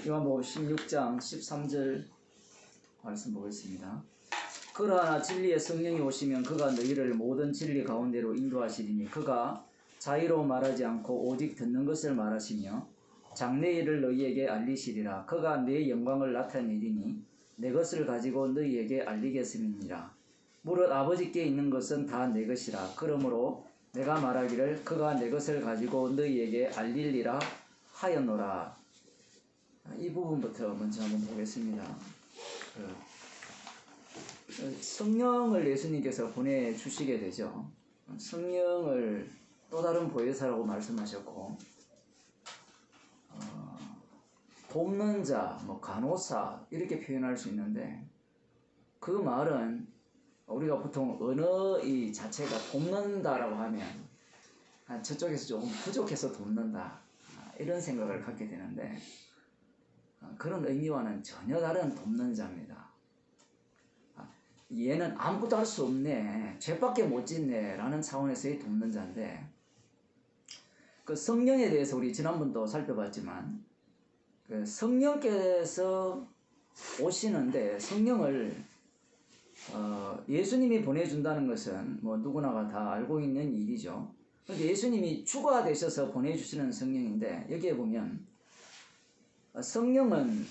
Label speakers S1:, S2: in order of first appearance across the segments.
S1: 요한복음 16장 13절 말씀 보겠습니다. 그러나 진리의 성령이 오시면 그가 너희를 모든 진리 가운데로 인도하시리니 그가 자의로 말하지 않고 오직 듣는 것을 말하시며 장래 일을 너희에게 알리시리라. 그가 내 영광을 나타내리니 내 것을 가지고 너희에게 알리겠음이니라. 무릇 아버지께 있는 것은 다 내 것이라. 그러므로 내가 말하기를 그가 내 것을 가지고 너희에게 알리리라 하였노라. 이 부분부터 먼저 한번 보겠습니다. 성령을 예수님께서 보내주시게 되죠. 성령을 또 다른 보혜사라고 말씀하셨고, 돕는 자, 간호사 이렇게 표현할 수 있는데, 그 말은 우리가 보통 언어 이 자체가 돕는다라고 하면 저쪽에서 조금 부족해서 돕는다 이런 생각을 갖게 되는데, 그런 의미와는 전혀 다른 돕는 자입니다. 얘는 아무것도 할 수 없네, 죄밖에 못 짓네 라는 차원에서의 돕는 자인데, 그 성령에 대해서 우리 지난번도 살펴봤지만, 그 성령께서 오시는데, 성령을 예수님이 보내준다는 것은 뭐 누구나가 다 알고 있는 일이죠. 그런데 예수님이 주가 되셔서 보내주시는 성령인데, 여기에 보면 성령은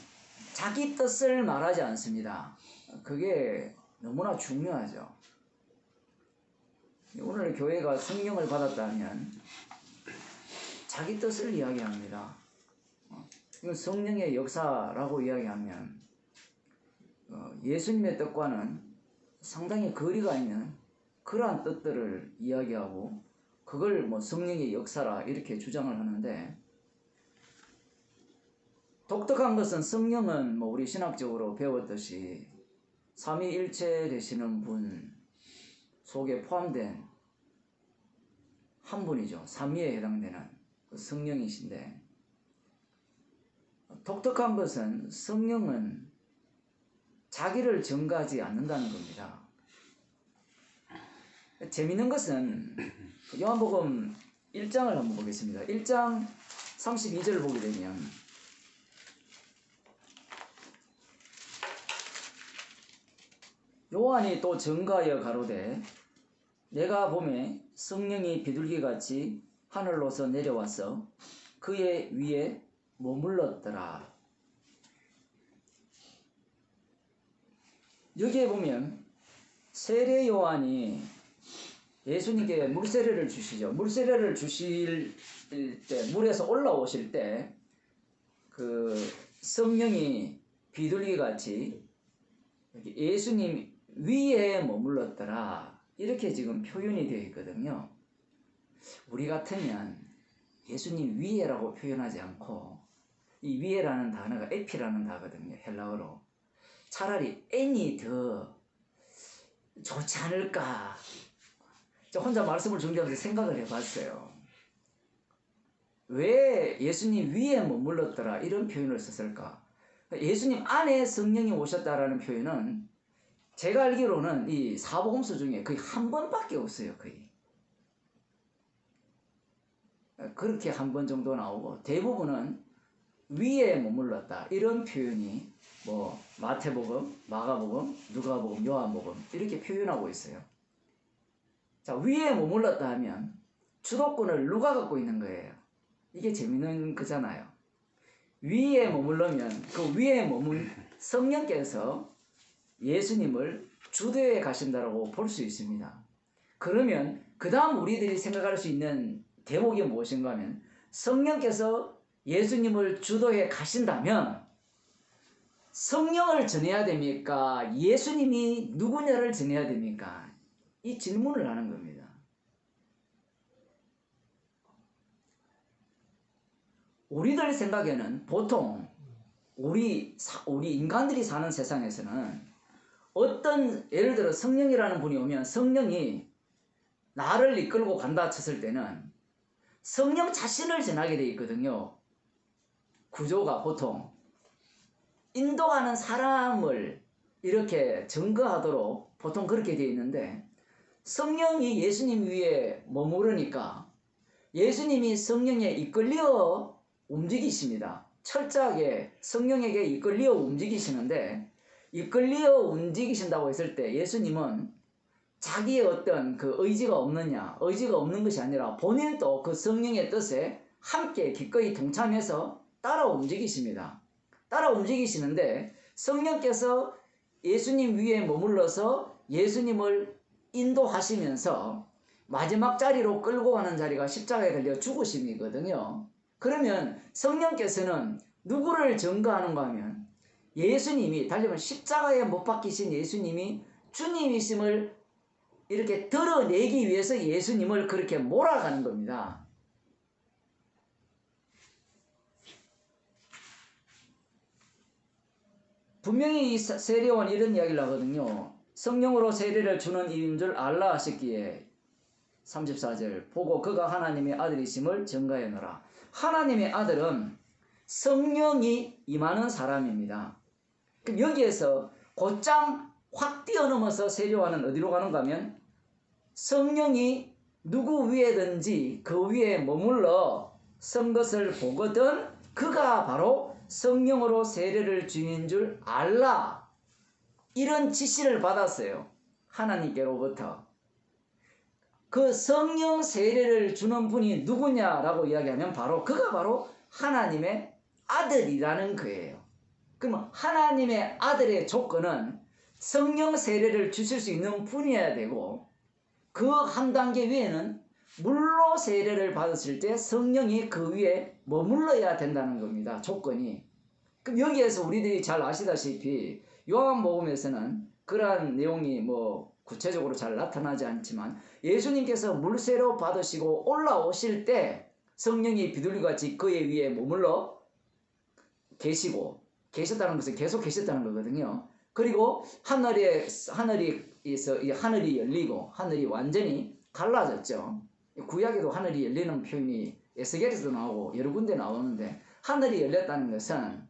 S1: 자기 뜻을 말하지 않습니다. 그게 너무나 중요하죠. 오늘 교회가 성령을 받았다면 자기 뜻을 이야기합니다. 이건 성령의 역사라고 이야기하면 예수님의 뜻과는 상당히 거리가 있는 그러한 뜻들을 이야기하고, 그걸 뭐 성령의 역사라 이렇게 주장을 하는데, 독특한 것은 성령은 뭐 우리 신학적으로 배웠듯이 삼위일체 되시는 분 속에 포함된 한 분이죠. 삼위에 해당되는 그 성령이신데, 독특한 것은 성령은 자기를 증거하지 않는다는 겁니다. 재미있는 것은 요한복음 1장을 한번 보겠습니다. 1장 32절을 보게 되면, 요한이 또 증거하여 가로되 내가 보매 성령이 비둘기같이 하늘로서 내려와서 그의 위에 머물렀더라. 여기에 보면 세례 요한이 예수님께 물세례를 주시죠. 물세례를 주실 때, 물에서 올라오실 때 그 성령이 비둘기같이 예수님 위에 머물렀더라 이렇게 지금 표현이 되어 있거든요. 우리 같으면 예수님 위에라고 표현하지 않고, 이 위에라는 단어가 에피라는 단어거든요. 헬라어로. 차라리 n이 더 좋지 않을까. 저 혼자 말씀을 준비하면서 생각을 해봤어요. 왜 예수님 위에 머물렀더라 이런 표현을 썼을까? 예수님 안에 성령이 오셨다라는 표현은 제가 알기로는 이 사복음서 중에 거의 한 번밖에 없어요. 거의 그렇게 한 번 정도 나오고, 대부분은 위에 머물렀다 이런 표현이 뭐 마태복음, 마가복음, 누가복음, 요한복음 이렇게 표현하고 있어요. 자, 위에 머물렀다 하면 주도권을 누가 갖고 있는 거예요? 이게 재밌는 거잖아요. 위에 머물러면 그 위에 머문 성령께서 예수님을 주도해 가신다라고 볼 수 있습니다. 그러면 그 다음 우리들이 생각할 수 있는 대목이 무엇인가 하면, 성령께서 예수님을 주도해 가신다면 성령을 전해야 됩니까? 예수님이 누구냐를 전해야 됩니까? 이 질문을 하는 겁니다. 우리들 생각에는 보통 우리 인간들이 사는 세상에서는 어떤, 예를 들어 성령이라는 분이 오면 성령이 나를 이끌고 간다 쳤을 때는 성령 자신을 전하게 돼 있거든요. 구조가 보통 인도하는 사람을 이렇게 증거하도록 보통 그렇게 되어 있는데, 성령이 예수님 위에 머무르니까 예수님이 성령에 이끌려 움직이십니다. 철저하게 성령에게 이끌려 움직이시는데, 이끌려 움직이신다고 했을 때 예수님은 자기의 어떤 그 의지가 없느냐, 의지가 없는 것이 아니라 본인도 그 성령의 뜻에 함께 기꺼이 동참해서 따라 움직이십니다. 따라 움직이시는데 성령께서 예수님 위에 머물러서 예수님을 인도하시면서 마지막 자리로 끌고 가는 자리가 십자가에 걸려 죽으심이거든요. 그러면 성령께서는 누구를 증거하는가 하면 예수님이, 달리면 십자가에 못 박히신 예수님이 주님이심을 이렇게 드러내기 위해서 예수님을 그렇게 몰아가는 겁니다. 분명히 이 세례요한이 이런 이야기를 하거든요. 성령으로 세례를 주는 이인 줄 알라 하셨기에 34절 보고 그가 하나님의 아들이심을 증거하노라. 하나님의 아들은 성령이 임하는 사람입니다. 그럼 여기에서 곧장 확 뛰어넘어서 세례요한은 어디로 가는가 하면 성령이 누구 위에든지 그 위에 머물러 선 것을 보거든 그가 바로 성령으로 세례를 주인 줄 알라. 이런 지시를 받았어요. 하나님께로부터. 그 성령 세례를 주는 분이 누구냐라고 이야기하면 그가 바로 하나님의 아들이라는 거예요. 그러면 하나님의 아들의 조건은 성령 세례를 주실 수 있는 분이어야 되고, 그 한 단계 위에는 물로 세례를 받았을 때 성령이 그 위에 머물러야 된다는 겁니다. 조건이. 그럼 여기에서 우리들이 잘 아시다시피 요한복음에서는 그러한 내용이 구체적으로 잘 나타나지 않지만 예수님께서 물세례 받으시고 올라오실 때 성령이 비둘기같이 그의 위에 머물러 계셨다는 것은 계속 계셨다는 거거든요. 그리고 하늘이 열리고 하늘이 완전히 갈라졌죠. 구약에도 하늘이 열리는 표현이 에스겔에서도 나오고 여러 군데 나오는데, 하늘이 열렸다는 것은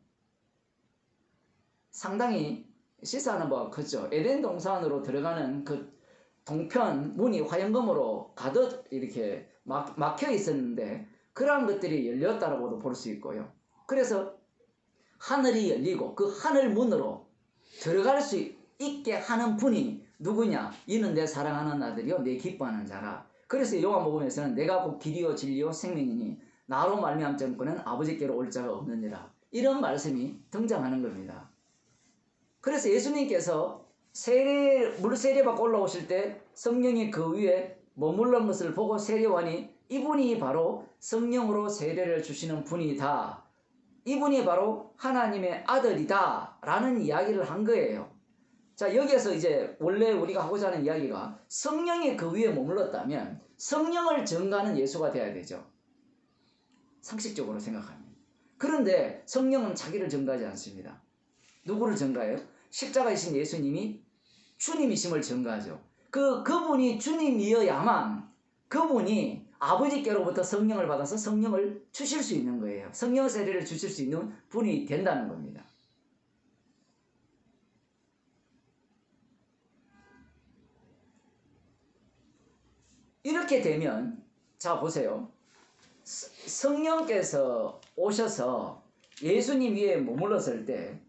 S1: 상당히 시사하는 바가 크죠. 에덴 동산으로 들어가는 그 동편 문이 화영검으로 가득 이렇게 막혀 있었는데 그러한 것들이 열렸다라고도 볼 수 있고요. 그래서 하늘이 열리고 그 하늘 문으로 들어갈 수 있게 하는 분이 누구냐? 이는 내 사랑하는 아들이요 내 기뻐하는 자라. 그래서 요한복음에서는 내가 곧 길이요 진리요 생명이니 나로 말미암지 않고는 아버지께로 올 자가 없느니라. 이런 말씀이 등장하는 겁니다. 그래서 예수님께서 물세례 받고 올라오실 때 성령이 그 위에 머물러 것을 보고 세례요한이 이분이 바로 성령으로 세례를 주시는 분이다, 이분이 바로 하나님의 아들이다 라는 이야기를 한 거예요. 자, 여기에서 이제 원래 우리가 하고자 하는 이야기가 성령이 그 위에 머물렀다면 성령을 증거하는 예수가 돼야 되죠. 상식적으로 생각하면. 그런데 성령은 자기를 증거하지 않습니다. 누구를 증거해요? 십자가이신 예수님이 주님이심을 증거하죠. 그분이 주님이어야만 그분이 아버지께로부터 성령을 받아서 성령을 주실 수 있는 거예요. 성령 세례를 주실 수 있는 분이 된다는 겁니다. 이렇게 되면 자 보세요. 성령께서 오셔서 예수님 위에 머물렀을 때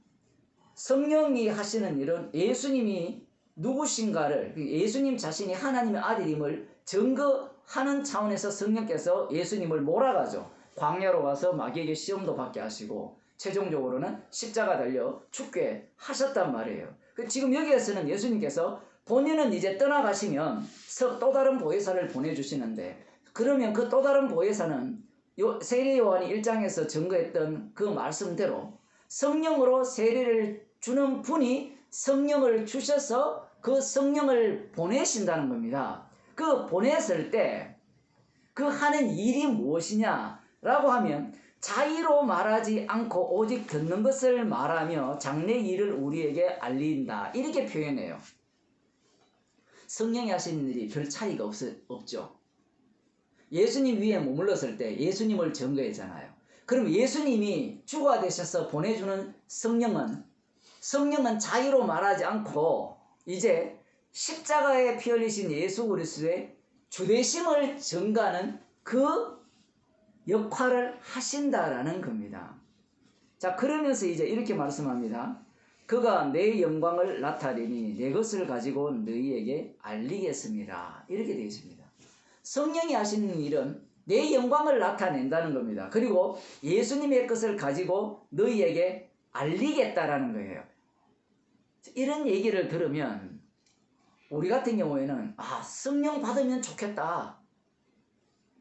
S1: 성령이 하시는 일은 예수님이 누구신가를, 예수님 자신이 하나님의 아들임을 증거하는 차원에서 성령께서 예수님을 몰아가죠. 광야로 가서 마귀에게 시험도 받게 하시고 최종적으로는 십자가 달려 죽게 하셨단 말이에요. 지금 여기에서는 예수님께서 본인은 이제 떠나가시면 또 다른 보혜사를 보내주시는데, 그러면 그 또 다른 보혜사는 세례 요한이 1장에서 증거했던 그 말씀대로 성령으로 세례를 주는 분이 성령을 주셔서 그 성령을 보내신다는 겁니다. 그 보냈을 때 그 하는 일이 무엇이냐라고 하면 자의로 말하지 않고 오직 듣는 것을 말하며 장래 일을 우리에게 알린다, 이렇게 표현해요. 성령이 하시는 일이 별 차이가 없죠. 예수님 위에 머물렀을 때 예수님을 증거했잖아요. 그럼 예수님이 주가 되셔서 보내주는 성령은 자의로 말하지 않고 이제 십자가에 피 흘리신 예수 그리스도의 주되심을 증거하는 그 역할을 하신다라는 겁니다. 자, 그러면서 이제 이렇게 말씀합니다. 그가 내 영광을 나타내니 내 것을 가지고 너희에게 알리겠습니다. 이렇게 되어 있습니다. 성령이 하시는 일은 내 영광을 나타낸다는 겁니다. 그리고 예수님의 것을 가지고 너희에게 알리겠다라는 거예요. 이런 얘기를 들으면 우리 같은 경우에는 성령 받으면 좋겠다,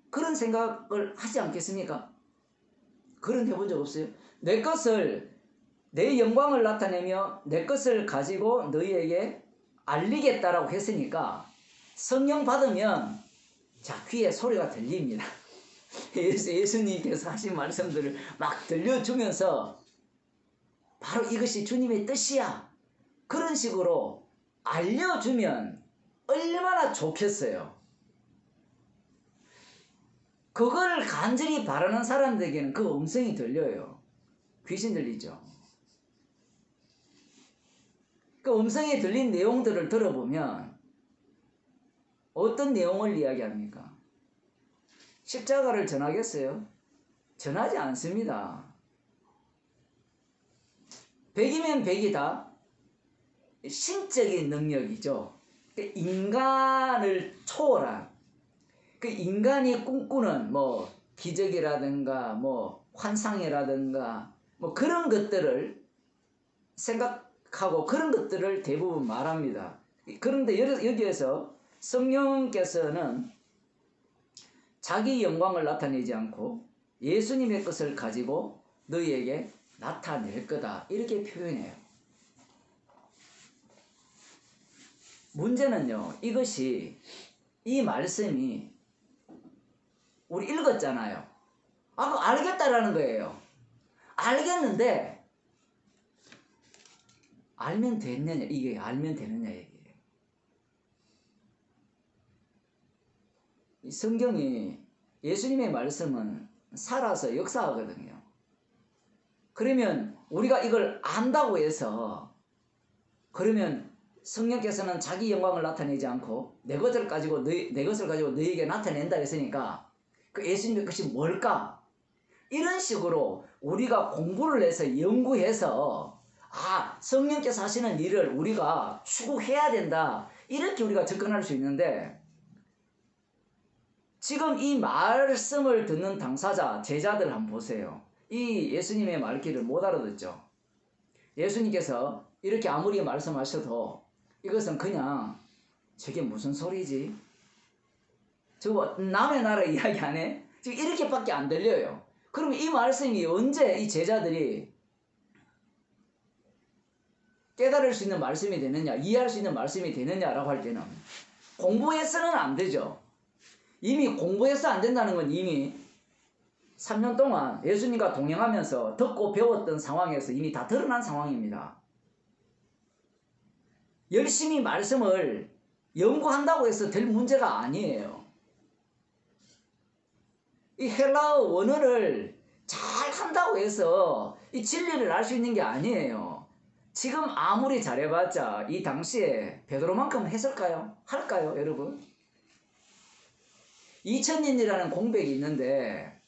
S1: 그런 생각을 하지 않겠습니까? 그런 해본 적 없어요? 내 영광을 나타내며 내 것을 가지고 너희에게 알리겠다라고 했으니까 성령 받으면 자, 귀에 소리가 들립니다. 예수님께서 하신 말씀들을 막 들려주면서 바로 이것이 주님의 뜻이야, 그런 식으로 알려주면 얼마나 좋겠어요. 그걸 간절히 바라는 사람들에게는 그 음성이 들려요. 귀신 들리죠. 그 음성이 들린 내용들을 들어보면 어떤 내용을 이야기합니까? 십자가를 전하겠어요? 전하지 않습니다. 100이면 100이다. 신적인 능력이죠. 인간을 초월한, 그 인간이 꿈꾸는 뭐 기적이라든가 뭐 환상이라든가 뭐 그런 것들을 생각하고 그런 것들을 대부분 말합니다. 그런데 여기에서 성령께서는 자기 영광을 나타내지 않고 예수님의 것을 가지고 너희에게 나타낼 거다, 이렇게 표현해요. 문제는요, 이 말씀이 우리 읽었잖아요. 그거 알겠다라는 거예요. 알겠는데 알면 됐느냐, 이게 알면 되느냐 얘기예요. 이 성경이, 예수님의 말씀은 살아서 역사하거든요. 그러면 우리가 이걸 안다고 해서, 그러면 성령께서는 자기 영광을 나타내지 않고 내 것을 가지고 너희에게 나타낸다 했으니까 그 예수님의 것이 뭘까? 이런 식으로 우리가 공부를 해서 연구해서 성령께서 하시는 일을 우리가 추구해야 된다, 이렇게 우리가 접근할 수 있는데, 지금 이 말씀을 듣는 당사자, 제자들 한번 보세요. 이 예수님의 말귀를 못 알아듣죠. 예수님께서 이렇게 아무리 말씀하셔도 이것은 그냥 저게 무슨 소리지? 저거 남의 나라 이야기 안 해? 지금 이렇게밖에 안 들려요. 그러면 이 말씀이 언제 이 제자들이 깨달을 수 있는 말씀이 되느냐, 이해할 수 있는 말씀이 되느냐라고 할 때는 공부해서는 안 되죠. 이미 공부해서 안 된다는 건 이미 3년 동안 예수님과 동행하면서 듣고 배웠던 상황에서 이미 다 드러난 상황입니다. 열심히 말씀을 연구한다고 해서 될 문제가 아니에요. 이 헬라어 원어를 잘 한다고 해서 이 진리를 알 수 있는 게 아니에요. 지금 아무리 잘해봤자 이 당시에 베드로만큼 했을까요? 할까요, 여러분? 2000년이라는 공백이 있는데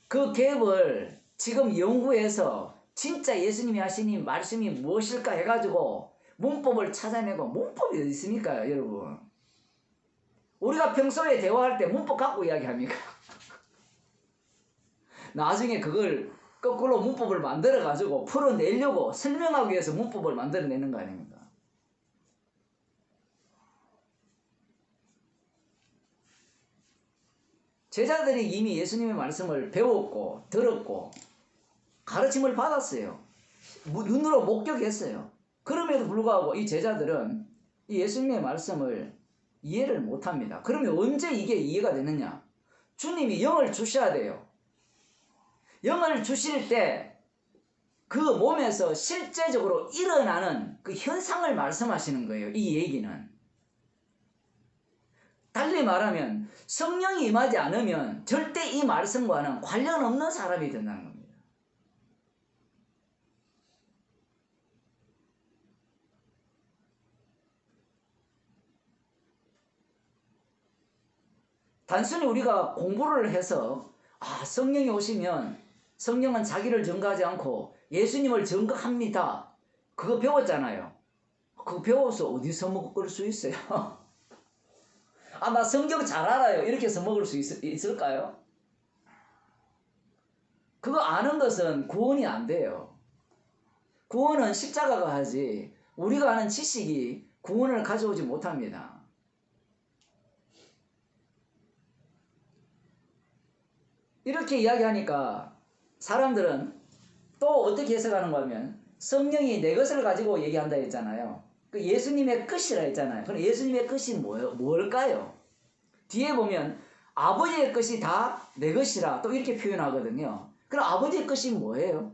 S1: 그 갭을 지금 연구해서 진짜 예수님이 하시는 말씀이 무엇일까 해가지고 문법을 찾아내고, 문법이 어디 있습니까, 여러분? 우리가 평소에 대화할 때 문법 갖고 이야기합니까? 나중에 그걸 거꾸로 문법을 만들어가지고 풀어내려고 설명하기 위해서 문법을 만들어내는 거 아닙니까? 제자들이 이미 예수님의 말씀을 배웠고 들었고 가르침을 받았어요. 눈으로 목격했어요. 그럼에도 불구하고 이 제자들은 이 예수님의 말씀을 이해를 못합니다. 그러면 언제 이게 이해가 되느냐? 주님이 영을 주셔야 돼요. 영을 주실 때 그 몸에서 실제적으로 일어나는 그 현상을 말씀하시는 거예요. 이 얘기는. 달리 말하면 성령이 임하지 않으면 절대 이 말씀과는 관련 없는 사람이 된다는 겁니다. 단순히 우리가 공부를 해서 성령이 오시면 성령은 자기를 증거하지 않고 예수님을 증거합니다. 그거 배웠잖아요. 그거 배워서 어디서 먹을 수 있어요? 아, 나 성경 잘 알아요. 이렇게 해서 먹을 수 있을까요? 그거 아는 것은 구원이 안 돼요. 구원은 십자가가 하지 우리가 아는 지식이 구원을 가져오지 못합니다. 이렇게 이야기하니까 사람들은 또 어떻게 해석하는가 하면 성령이 내 것을 가지고 얘기한다 했잖아요. 그 예수님의 끝이라 했잖아요. 그럼 예수님의 끝이 뭘까요? 뒤에 보면 아버지의 것이 다 내 것이라 또 이렇게 표현하거든요. 그럼 아버지의 것이 뭐예요?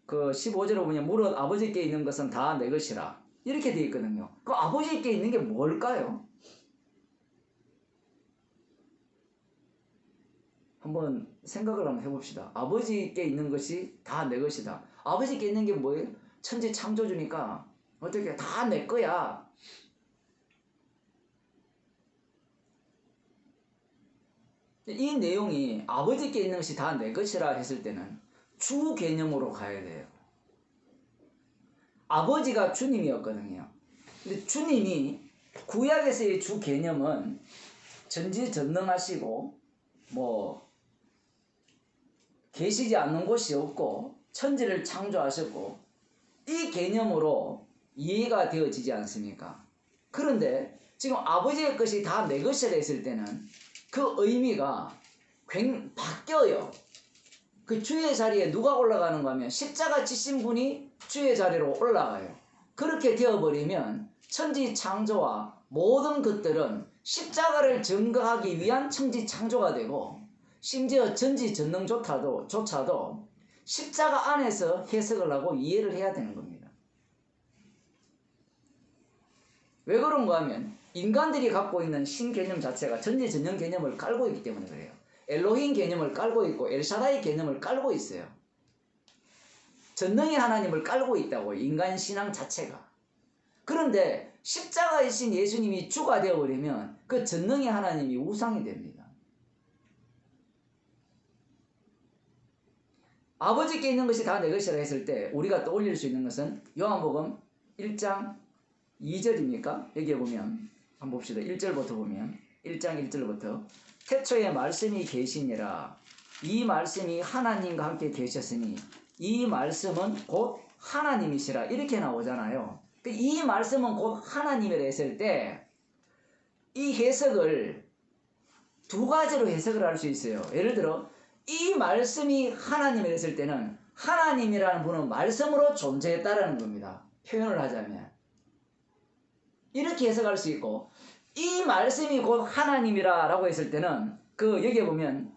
S1: 그 15절에 보면 무릇 아버지께 있는 것은 다 내 것이라 이렇게 되어 있거든요. 그 아버지께 있는 게 뭘까요? 한번 생각을 한번 해봅시다. 아버지께 있는 것이 다 내 것이다. 아버지께 있는 게 뭐예요? 천지 창조주니까 어떻게 다 내 거야. 이 내용이 아버지께 있는 것이 다 내 것이라 했을 때는 주 개념으로 가야 돼요. 아버지가 주님이었거든요. 근데 주님이 구약에서의 주 개념은 전지전능하시고 뭐 계시지 않는 곳이 없고 천지를 창조하셨고 이 개념으로 이해가 되어지지 않습니까? 그런데 지금 아버지의 것이 다 내 것이라 했을 때는 그 의미가 바뀌어요. 그 주의 자리에 누가 올라가는가 하면 십자가 지신 분이 주의 자리로 올라가요. 그렇게 되어버리면 천지 창조와 모든 것들은 십자가를 증거하기 위한 천지 창조가 되고 심지어 전지전능조차도 십자가 안에서 해석을 하고 이해를 해야 되는 겁니다. 왜 그런가 하면 인간들이 갖고 있는 신 개념 자체가 전지전능 개념을 깔고 있기 때문에 그래요. 엘로힘 개념을 깔고 있고 엘샤다이 개념을 깔고 있어요. 전능의 하나님을 깔고 있다고 인간 신앙 자체가. 그런데 십자가이신 예수님이 주가 되어버리면 그 전능의 하나님이 우상이 됩니다. 아버지께 있는 것이 다 내 것이라 했을 때 우리가 떠올릴 수 있는 것은 요한복음 1장 2절입니까? 여기에 보면 한번 봅시다. 1절부터 보면 1장 1절부터 태초에 말씀이 계시니라 이 말씀이 하나님과 함께 계셨으니 이 말씀은 곧 하나님이시라 이렇게 나오잖아요. 이 말씀은 곧 하나님이라 했을 때 이 해석을 두 가지로 해석을 할 수 있어요. 예를 들어 이 말씀이 하나님이라 했을 때는 하나님이라는 분은 말씀으로 존재했다라는 겁니다. 표현을 하자면 이렇게 해석할 수 있고 이 말씀이 곧 하나님이라 라고 했을 때는 여기에 보면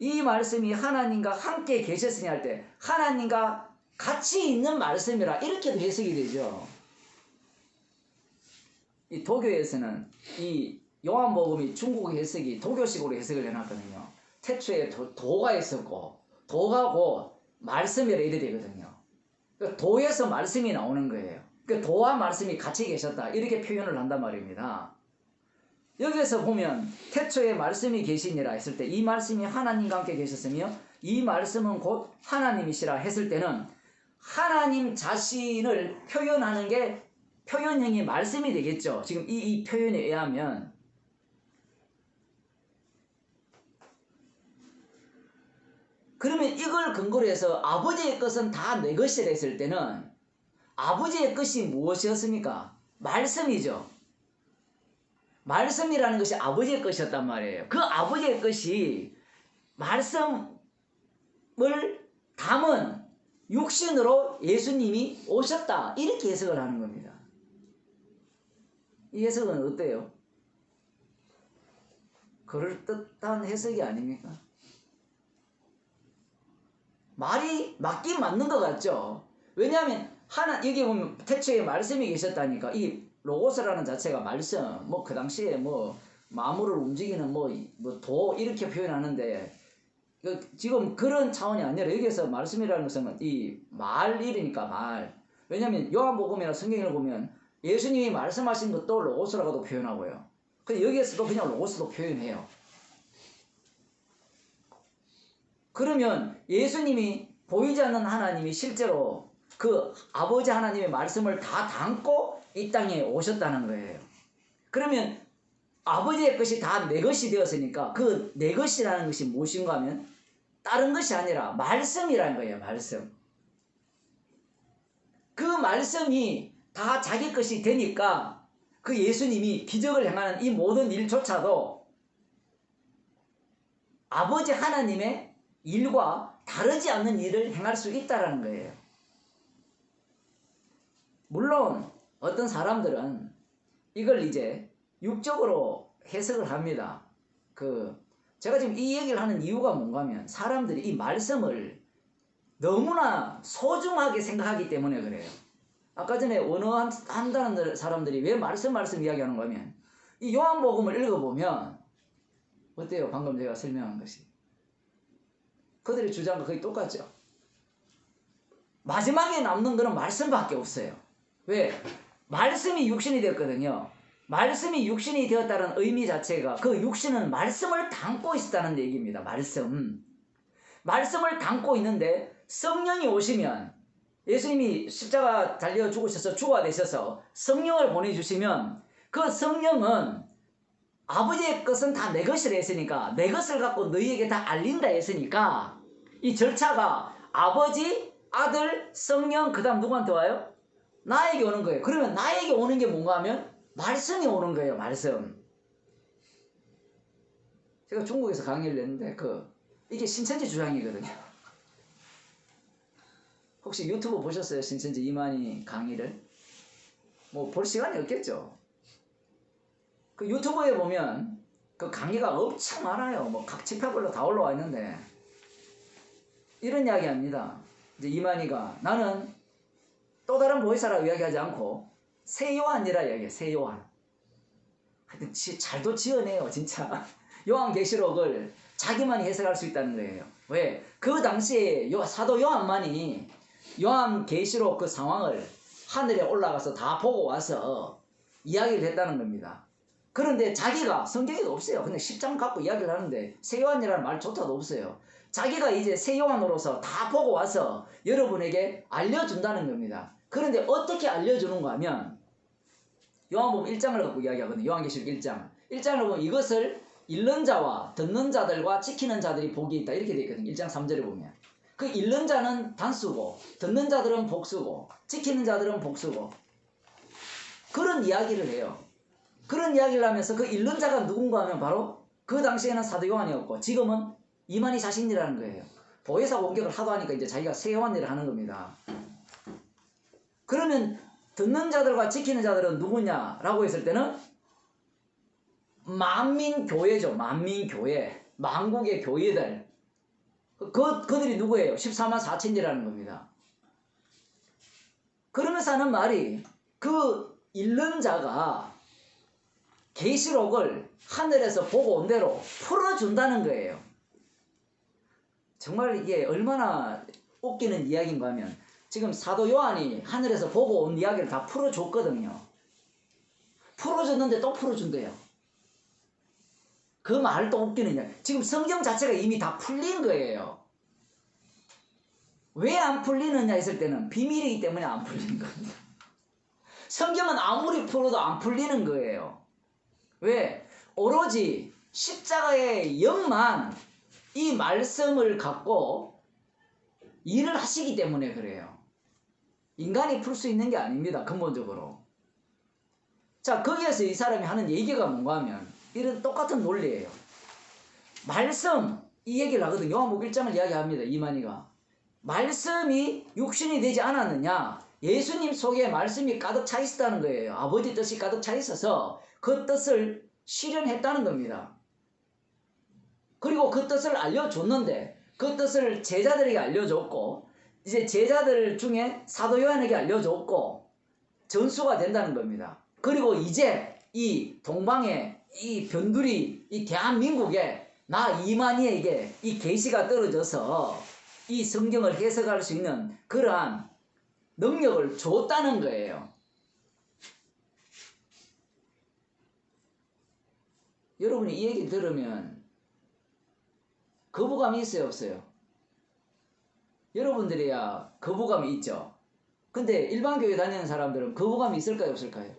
S1: 이 말씀이 하나님과 함께 계셨으니 할 때 하나님과 같이 있는 말씀이라 이렇게도 해석이 되죠. 이 도교에서는 이 요한복음이 중국 해석이 도교식으로 해석을 해놨거든요. 태초에 도가 있었고 도가 곧 말씀이라 이래 되거든요. 도에서 말씀이 나오는 거예요. 도와 말씀이 같이 계셨다 이렇게 표현을 한단 말입니다. 여기에서 보면 태초에 말씀이 계시니라 했을 때 이 말씀이 하나님과 함께 계셨으며 이 말씀은 곧 하나님이시라 했을 때는 하나님 자신을 표현하는 게 표현형이 말씀이 되겠죠. 지금 이 표현에 의하면 그러면 이걸 근거로 해서 아버지의 것은 다 내 것이라 했을 때는 아버지의 것이 무엇이었습니까? 말씀이죠. 말씀이라는 것이 아버지의 것이었단 말이에요. 그 아버지의 것이 말씀을 담은 육신으로 예수님이 오셨다 이렇게 해석을 하는 겁니다. 이 해석은 어때요? 그럴듯한 해석이 아닙니까? 말이 맞긴 맞는 것 같죠. 왜냐하면 여기 보면 태초에 말씀이 계셨다니까 이 로고스라는 자체가 말씀 그 당시에 마물을 움직이는 도 이렇게 표현하는데 지금 그런 차원이 아니라 여기서 말씀이라는 것은 이 말이니까 말 왜냐하면 요한복음이나 성경을 보면 예수님이 말씀하신 것도 로고스라고도 표현하고요. 근데 여기에서도 그냥 로고스도 표현해요. 그러면 예수님이 보이지 않는 하나님이 실제로 그 아버지 하나님의 말씀을 다 담고 이 땅에 오셨다는 거예요. 그러면 아버지의 것이 다 내 것이 되었으니까 그 내 것이라는 것이 무엇인가 하면 다른 것이 아니라 말씀이라는 거예요. 말씀. 그 말씀이 다 자기 것이 되니까 그 예수님이 기적을 행하는 이 모든 일조차도 아버지 하나님의 일과 다르지 않는 일을 행할 수 있다는 거예요. 물론 어떤 사람들은 이걸 이제 육적으로 해석을 합니다. 제가 지금 이 얘기를 하는 이유가 뭔가 하면 사람들이 이 말씀을 너무나 소중하게 생각하기 때문에 그래요. 아까 전에 원어한다는 사람들이 왜 말씀 이야기하는 거면 이 요한복음을 읽어보면 어때요? 방금 제가 설명한 것이. 그들의 주장과 거의 똑같죠. 마지막에 남는 것은 말씀밖에 없어요. 왜? 말씀이 육신이 되었거든요. 말씀이 육신이 되었다는 의미 자체가 그 육신은 말씀을 담고 있었다는 얘기입니다. 말씀을 담고 있는데 성령이 오시면 예수님이 십자가 달려 죽으셔서 주가 되셔서 성령을 보내주시면 그 성령은 아버지의 것은 다 내 것이라 했으니까 내 것을 갖고 너희에게 다 알린다 했으니까 이 절차가 아버지, 아들, 성령 그 다음 누구한테 와요? 나에게 오는 거예요. 그러면 나에게 오는 게 뭔가 하면 말씀이 오는 거예요. 말씀. 제가 중국에서 강의를 했는데 이게 신천지 주장이거든요. 혹시 유튜브 보셨어요? 신천지 이만희 강의를? 뭐 볼 시간이 없겠죠. 그 유튜브에 보면 그 강의가 엄청 많아요. 뭐 각 지파별로 다 올라와 있는데 이런 이야기 합니다. 이제 이만희가 나는 또 다른 보혜사라고 이야기하지 않고 새 요한이라 이야기해요. 새 요한. 하여튼 잘도 지어내요. 진짜. 요한계시록을 자기만이 해석할 수 있다는 거예요. 왜? 그 당시에 사도 요한만이 요한계시록 그 상황을 하늘에 올라가서 다 보고 와서 이야기를 했다는 겁니다. 그런데 자기가 성경에도 없어요. 그냥 10장 갖고 이야기를 하는데 새 요한이라는 말조차도 없어요. 자기가 이제 새 요한으로서 다 보고 와서 여러분에게 알려준다는 겁니다. 그런데 어떻게 알려주는가 하면 요한복음 1장을 갖고 이야기하거든요. 요한계시록 1장. 1장을 보면 이것을 읽는 자와 듣는 자들과 지키는 자들이 복이 있다. 이렇게 되어 있거든요. 1장 3절에 보면. 그 읽는 자는 단수고 듣는 자들은 복수고 지키는 자들은 복수고 그런 이야기를 해요. 그런 이야기를 하면서 그 읽는 자가 누군가 하면 바로 그 당시에는 사도 요한이었고 지금은 이만희 자신이라는 거예요. 보혜사 공격을 하도 하니까 이제 자기가 새 요한 일을 하는 겁니다. 그러면 듣는 자들과 지키는 자들은 누구냐라고 했을 때는 만민교회죠. 만민교회. 만국의 교회들. 그들이 누구예요? 14만 4천이라는 겁니다. 그러면서 하는 말이 그 읽는 자가 계시록을 하늘에서 보고 온 대로 풀어준다는 거예요. 정말 이게 얼마나 웃기는 이야기인가 하면 지금 사도 요한이 하늘에서 보고 온 이야기를 다 풀어줬거든요. 풀어줬는데 또 풀어준대요. 그 말도 웃기는 이야기. 지금 성경 자체가 이미 다 풀린 거예요. 왜 안 풀리느냐 했을 때는 비밀이기 때문에 안 풀리는 겁니다. 성경은 아무리 풀어도 안 풀리는 거예요. 왜? 오로지 십자가의 영만 이 말씀을 갖고 일을 하시기 때문에 그래요. 인간이 풀 수 있는 게 아닙니다. 근본적으로. 자, 거기에서 이 사람이 하는 얘기가 뭔가 하면 이런 똑같은 논리예요. 말씀, 이 얘기를 하거든. 요한복음 1장을 이야기합니다. 이만희가. 말씀이 육신이 되지 않았느냐? 예수님 속에 말씀이 가득 차 있었다는 거예요. 아버지 뜻이 가득 차 있어서 그 뜻을 실현했다는 겁니다. 그리고 그 뜻을 알려줬는데 그 뜻을 제자들에게 알려줬고 이제 제자들 중에 사도 요한에게 알려줬고 전수가 된다는 겁니다. 그리고 이제 이 동방에 이 변두리 이 대한민국에 나 이만희에게 이 계시가 떨어져서 이 성경을 해석할 수 있는 그러한 능력을 줬다는 거예요. 여러분이 이 얘기 들으면 거부감이 있어요, 없어요? 여러분들이야 거부감이 있죠. 근데 일반 교회 다니는 사람들은 거부감이 있을까요, 없을까요?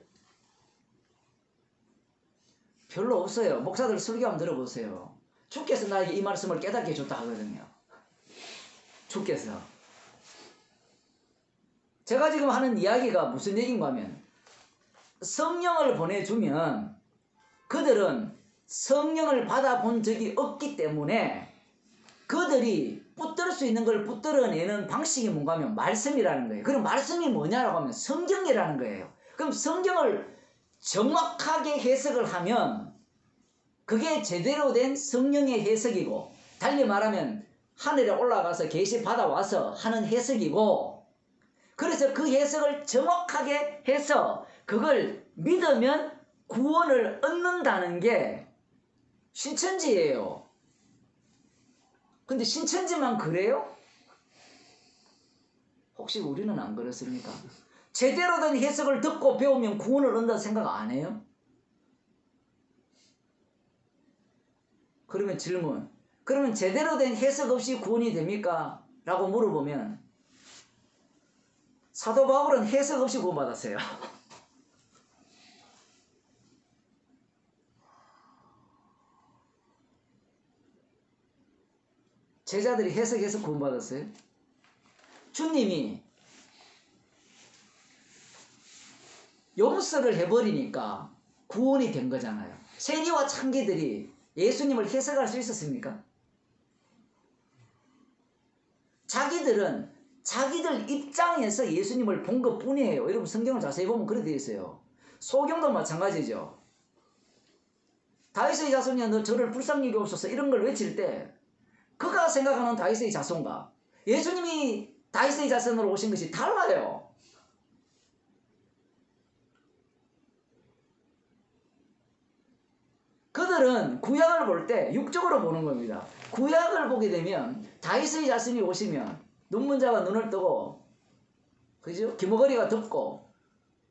S1: 별로 없어요. 목사들 설교 한번 들어보세요. 주께서 나에게 이 말씀을 깨닫게 해줬다 하거든요. 주께서. 제가 지금 하는 이야기가 무슨 얘기인가 하면 성령을 보내주면 그들은 성령을 받아본 적이 없기 때문에 그들이 붙들 수 있는 걸 붙들어내는 방식이 뭔가 하면 말씀이라는 거예요. 그럼 말씀이 뭐냐라고 하면 성경이라는 거예요. 그럼 성경을 정확하게 해석을 하면 그게 제대로 된 성령의 해석이고, 달리 말하면 하늘에 올라가서 계시 받아와서 하는 해석이고, 그래서 그 해석을 정확하게 해서 그걸 믿으면 구원을 얻는다는 게 신천지예요. 근데 신천지만 그래요? 혹시 우리는 안 그렇습니까? 제대로 된 해석을 듣고 배우면 구원을 얻는다 생각 안 해요? 그러면 질문, 그러면 제대로 된 해석 없이 구원이 됩니까? 라고 물어보면 사도 바울은 해석 없이 구원받았어요. 제자들이 해석해서 구원받았어요. 주님이 용서를 해버리니까 구원이 된 거잖아요. 세리와 창기들이 예수님을 해석할 수 있었습니까? 자기들은 자기들 입장에서 예수님을 본 것 뿐이에요. 여러분 성경을 자세히 보면 그렇게 되어 있어요. 소경도 마찬가지죠. 다윗의 자손이야 너 저를 불쌍히 여기옵소서 이런 걸 외칠 때 그가 생각하는 다윗의 자손과 예수님이 다윗의 자손으로 오신 것이 달라요. 그들은 구약을 볼 때 육적으로 보는 겁니다. 구약을 보게 되면 다윗의 자손이 오시면 눈먼 자가 눈을 뜨고, 그죠? 기머거리가 덮고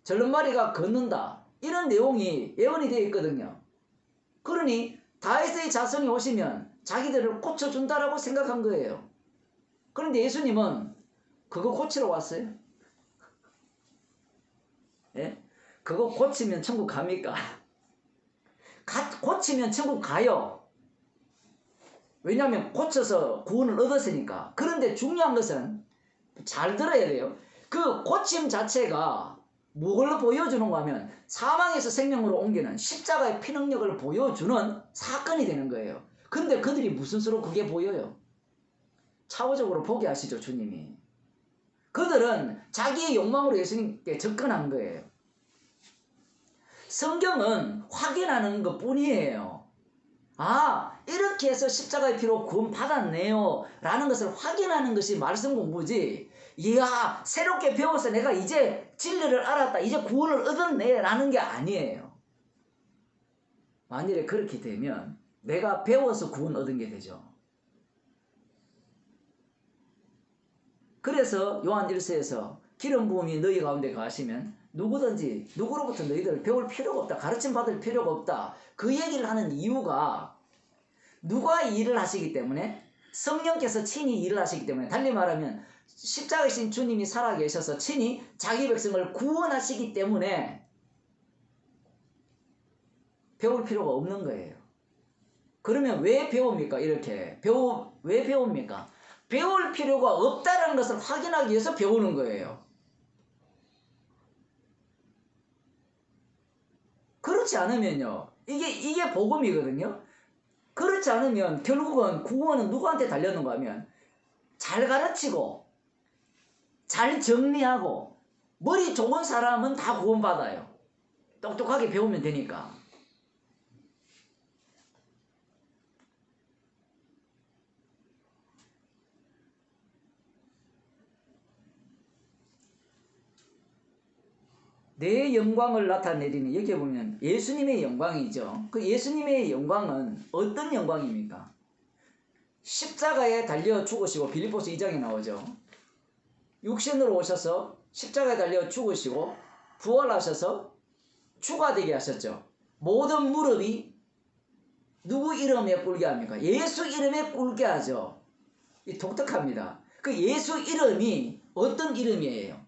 S1: 절름머리가 걷는다. 이런 내용이 예언이 되어 있거든요. 그러니 다윗의 자손이 오시면 자기들을 고쳐준다라고 생각한 거예요. 그런데 예수님은 그거 고치러 왔어요? 예? 그거 고치면 천국 갑니까? 고치면 천국 가요. 왜냐하면 고쳐서 구원을 얻었으니까. 그런데 중요한 것은 잘 들어야 돼요. 그 고침 자체가 뭘 보여주는가 하면 사망에서 생명으로 옮기는 십자가의 피능력을 보여주는 사건이 되는 거예요. 근데 그들이 무슨 수로 그게 보여요? 차후적으로 보게 하시죠, 주님이. 그들은 자기의 욕망으로 예수님께 접근한 거예요. 성경은 확인하는 것 뿐이에요. 아, 이렇게 해서 십자가의 피로 구원 받았네요 라는 것을 확인하는 것이 말씀 공부지, 이야 새롭게 배워서 내가 이제 진리를 알았다, 이제 구원을 얻었네 라는 게 아니에요. 만일에 그렇게 되면 내가 배워서 구원 얻은 게 되죠. 그래서 요한 1서에서 기름 부음이 너희 가운데 가시면 누구든지 누구로부터 너희들을 배울 필요가 없다, 가르침 받을 필요가 없다, 그 얘기를 하는 이유가 누가 일을 하시기 때문에, 성령께서 친히 일을 하시기 때문에, 달리 말하면 십자가에 신 주님이 살아계셔서 친히 자기 백성을 구원하시기 때문에 배울 필요가 없는 거예요. 그러면 왜 배웁니까? 이렇게 왜 배웁니까? 배울 필요가 없다는 것을 확인하기 위해서 배우는 거예요. 그렇지 않으면요, 이게 복음이거든요. 그렇지 않으면 결국은 구원은 누구한테 달렸는가 하면 잘 가르치고 잘 정리하고 머리 좋은 사람은 다 구원받아요. 똑똑하게 배우면 되니까. 내 영광을 나타내리는, 여기 보면 예수님의 영광이죠. 그 예수님의 영광은 어떤 영광입니까? 십자가에 달려 죽으시고, 빌립보서 2장에 나오죠. 육신으로 오셔서 십자가에 달려 죽으시고 부활하셔서 주가 되게 하셨죠. 모든 무릎이 누구 이름에 꿇게 합니까? 예수 이름에 꿇게 하죠. 이 독특합니다. 그 예수 이름이 어떤 이름이에요?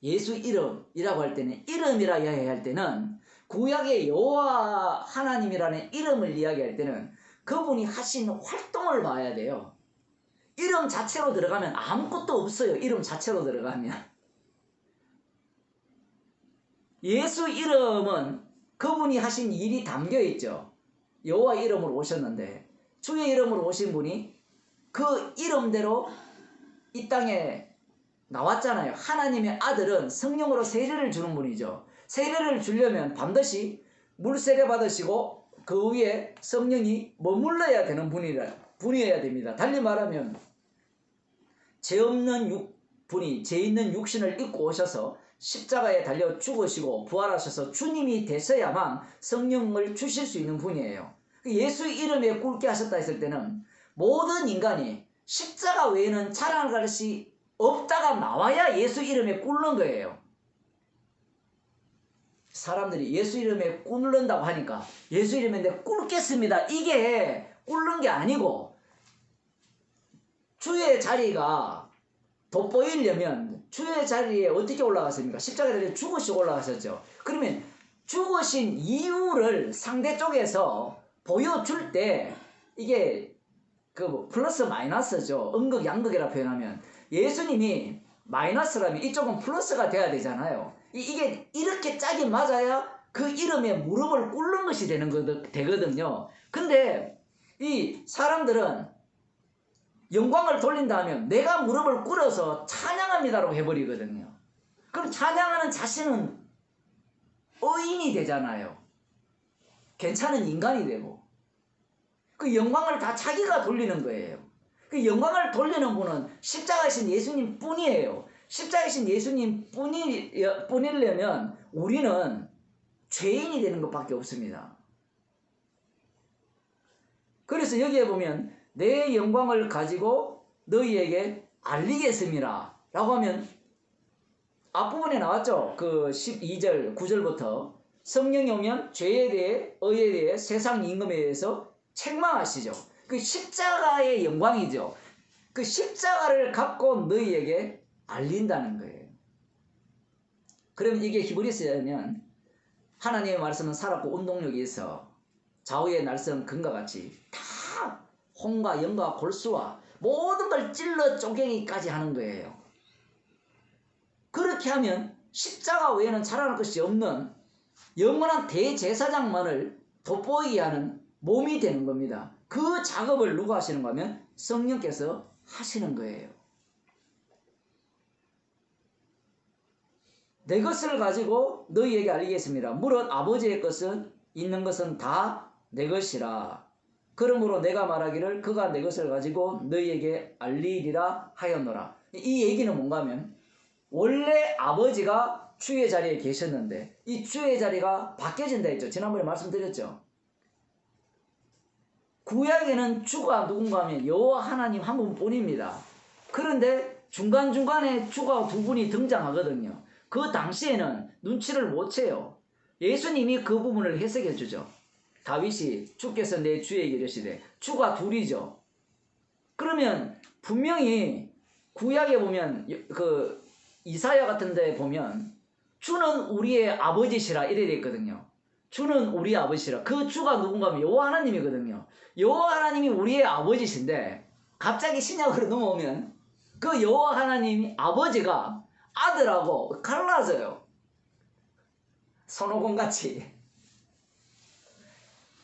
S1: 예수 이름이라고 할 때는, 이름이라 이야기할 때는 구약의 여호와 하나님이라는 이름을 이야기할 때는 그분이 하신 활동을 봐야 돼요. 이름 자체로 들어가면 아무것도 없어요. 이름 자체로 들어가면. 예수 이름은 그분이 하신 일이 담겨 있죠. 여호와 이름으로 오셨는데 주의 이름으로 오신 분이 그 이름대로 이 땅에 나왔잖아요. 하나님의 아들은 성령으로 세례를 주는 분이죠. 세례를 주려면 반드시 물세례 받으시고 그 위에 성령이 머물러야 되는 분이어야 됩니다. 달리 말하면 죄 있는 육신을 입고 오셔서 십자가에 달려 죽으시고 부활하셔서 주님이 되셔야만 성령을 주실 수 있는 분이에요. 예수 이름에 꿇게 하셨다 했을 때는 모든 인간이 십자가 외에는 자랑할 것이 없다가 나와야 예수 이름에 꿇는 거예요. 사람들이 예수 이름에 꿇는다고 하니까 예수 이름에 내가 꿇겠습니다. 이게 꿇는 게 아니고, 주의 자리가 돋보이려면 주의 자리에 어떻게 올라갔습니까? 십자가에 달려 죽으시고 올라가셨죠. 그러면 죽으신 이유를 상대 쪽에서 보여줄 때 이게 그 플러스 마이너스죠. 음극 양극이라 표현하면 예수님이 마이너스라면 이쪽은 플러스가 돼야 되잖아요. 이게 이렇게 짝이 맞아야 그 이름에 무릎을 꿇는 것이 되거든요. 근데 이 사람들은 영광을 돌린다 하면 내가 무릎을 꿇어서 찬양합니다라고 해버리거든요. 그럼 찬양하는 자신은 의인이 되잖아요. 괜찮은 인간이 되고. 그 영광을 다 자기가 돌리는 거예요. 그 영광을 돌리는 분은 십자가이신 예수님 뿐이에요. 십자가이신 예수님 뿐이려면 우리는 죄인이 되는 것밖에 없습니다. 그래서 여기에 보면 내 영광을 가지고 너희에게 알리겠습니다 라고 하면 앞부분에 나왔죠. 그 12절 9절부터 성령이 오면 죄에 대해 의에 대해 세상 임금에 대해서 책망하시죠. 그 십자가의 영광이죠. 그 십자가를 갖고 너희에게 알린다는 거예요. 그러면 이게 히브리서면 하나님의 말씀은 살았고 운동력이 있어 좌우의 날선 금과 같이 다 홍과 영과 골수와 모든 걸 찔러 쪼개기까지 하는 거예요. 그렇게 하면 십자가 외에는 자라날 것이 없는 영원한 대제사장만을 돋보이게 하는 몸이 되는 겁니다. 그 작업을 누가 하시는가 하면 성령께서 하시는 거예요. 내 것을 가지고 너희에게 알리겠습니다. 무릇 아버지의 것은 있는 것은 다 내 것이라. 그러므로 내가 말하기를 그가 내 것을 가지고 너희에게 알리리라 하였노라. 이 얘기는 뭔가 하면 원래 아버지가 주의 자리에 계셨는데 이 주의 자리가 바뀌어진다 했죠. 지난번에 말씀드렸죠. 구약에는 주가 누군가 하면 여호와 하나님 한 분뿐입니다. 그런데 중간중간에 주가 두 분이 등장하거든요. 그 당시에는 눈치를 못 채요. 예수님이 그 부분을 해석해 주죠. 다윗이 주께서 내 주에게 이르시되 주가 둘이죠. 그러면 분명히 구약에 보면 그 이사야 같은 데 보면 주는 우리의 아버지시라 이래 돼 있거든요. 주는 우리의 아버지시라. 그 주가 누군가 하면 여호와 하나님이거든요. 여호와 하나님이 우리의 아버지신데 갑자기 신약으로 넘어오면 그 여호와 하나님이 아버지가 아들하고 갈라져요. 손오공같이.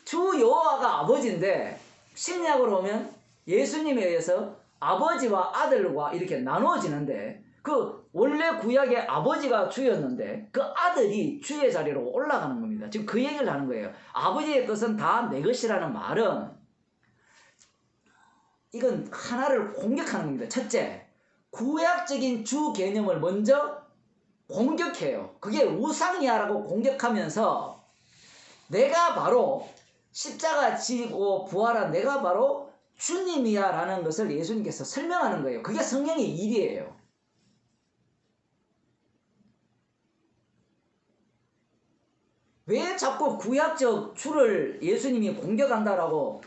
S1: 주 여호와가 아버지인데 신약으로 오면 예수님에 의해서 아버지와 아들과 이렇게 나누어지는데 그 원래 구약의 아버지가 주였는데 그 아들이 주의 자리로 올라가는 겁니다. 지금 그 얘기를 하는 거예요. 아버지의 것은 다 내 것이라는 말은 이건 하나를 공격하는 겁니다. 첫째, 구약적인 주 개념을 먼저 공격해요. 그게 우상이야라고 공격하면서 내가 바로 십자가 지고 부활한 내가 바로 주님이야 라는 것을 예수님께서 설명하는 거예요. 그게 성령의 일이에요. 왜 자꾸 구약적 주를 예수님이 공격한다라고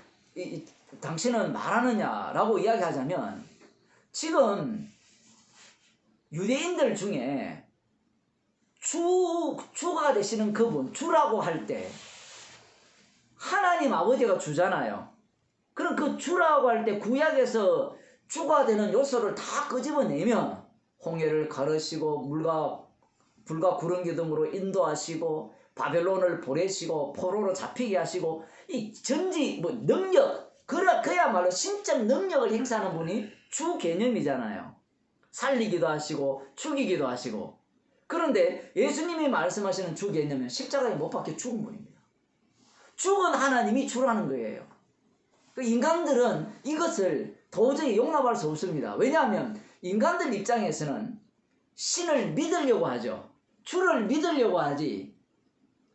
S1: 당신은 말하느냐라고 이야기하자면, 지금 유대인들 중에 주가 되시는 그분, 주라고 할 때 하나님 아버지가 주잖아요. 그럼 그 주라고 할 때 구약에서 주가 되는 요소를 다 끄집어내면 홍해를 가르시고 불과 구름 기둥으로 인도하시고 바벨론을 보내시고 포로로 잡히게 하시고 이 전지 능력, 그야말로 신적 능력을 행사하는 분이 주 개념이잖아요. 살리기도 하시고 죽이기도 하시고. 그런데 예수님이 말씀하시는 주 개념은 십자가에 못 박혀 죽은 분입니다. 죽은 하나님이 주라는 거예요. 인간들은 이것을 도저히 용납할 수 없습니다. 왜냐하면 인간들 입장에서는 신을 믿으려고 하죠. 주를 믿으려고 하지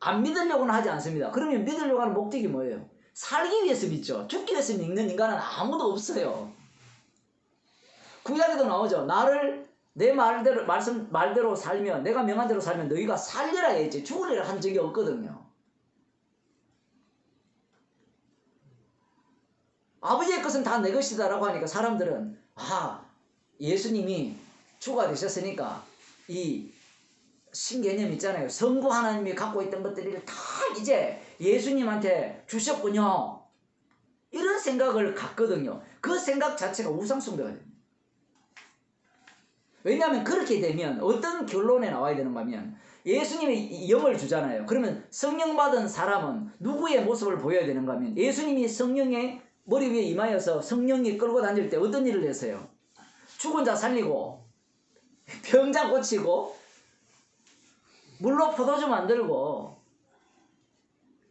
S1: 안 믿으려고는 하지 않습니다. 그러면 믿으려고 하는 목적이 뭐예요? 살기 위해서 믿죠. 죽기 위해서 믿는 인간은 아무도 없어요. 구약에도 나오죠. 나를 내 말대로 살면, 내가 명한 대로 살면 너희가 살리라 했지 죽으리라 한 적이 없거든요. 아버지의 것은 다 내 것이다 라고 하니까 사람들은 예수님이 주가 되셨으니까 이 신개념 있잖아요. 성부 하나님이 갖고 있던 것들을 다 이제 예수님한테 주셨군요. 이런 생각을 갖거든요. 그 생각 자체가 우상숭배가 됩니다. 왜냐하면 그렇게 되면 어떤 결론에 나와야 되는가 하면, 예수님이 영을 주잖아요. 그러면 성령 받은 사람은 누구의 모습을 보여야 되는가 하면, 예수님이 성령의 머리 위에 임하여서 성령이 끌고 다닐 때 어떤 일을 했어요? 죽은 자 살리고 병자 고치고 물로 포도주 만들고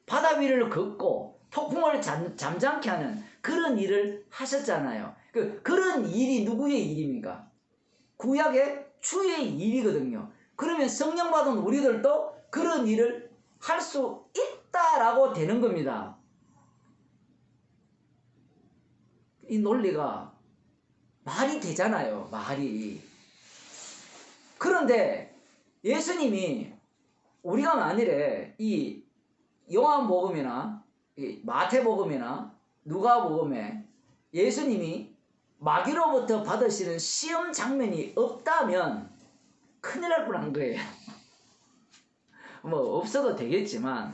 S1: 바다 위를 걷고 폭풍을 잠잠케 하는 그런 일을 하셨잖아요. 그런 일이 누구의 일입니까? 구약의 주의 일이거든요. 그러면 성령 받은 우리들도 그런 일을 할 수 있다라고 되는 겁니다. 이 논리가 말이 되잖아요. 말이. 그런데 예수님이 우리가 만일에 이 요한복음이나 이 마태복음이나 누가복음에 예수님이 마귀로부터 받으시는 시험 장면이 없다면 큰일 날 뻔한 거예요. 없어도 되겠지만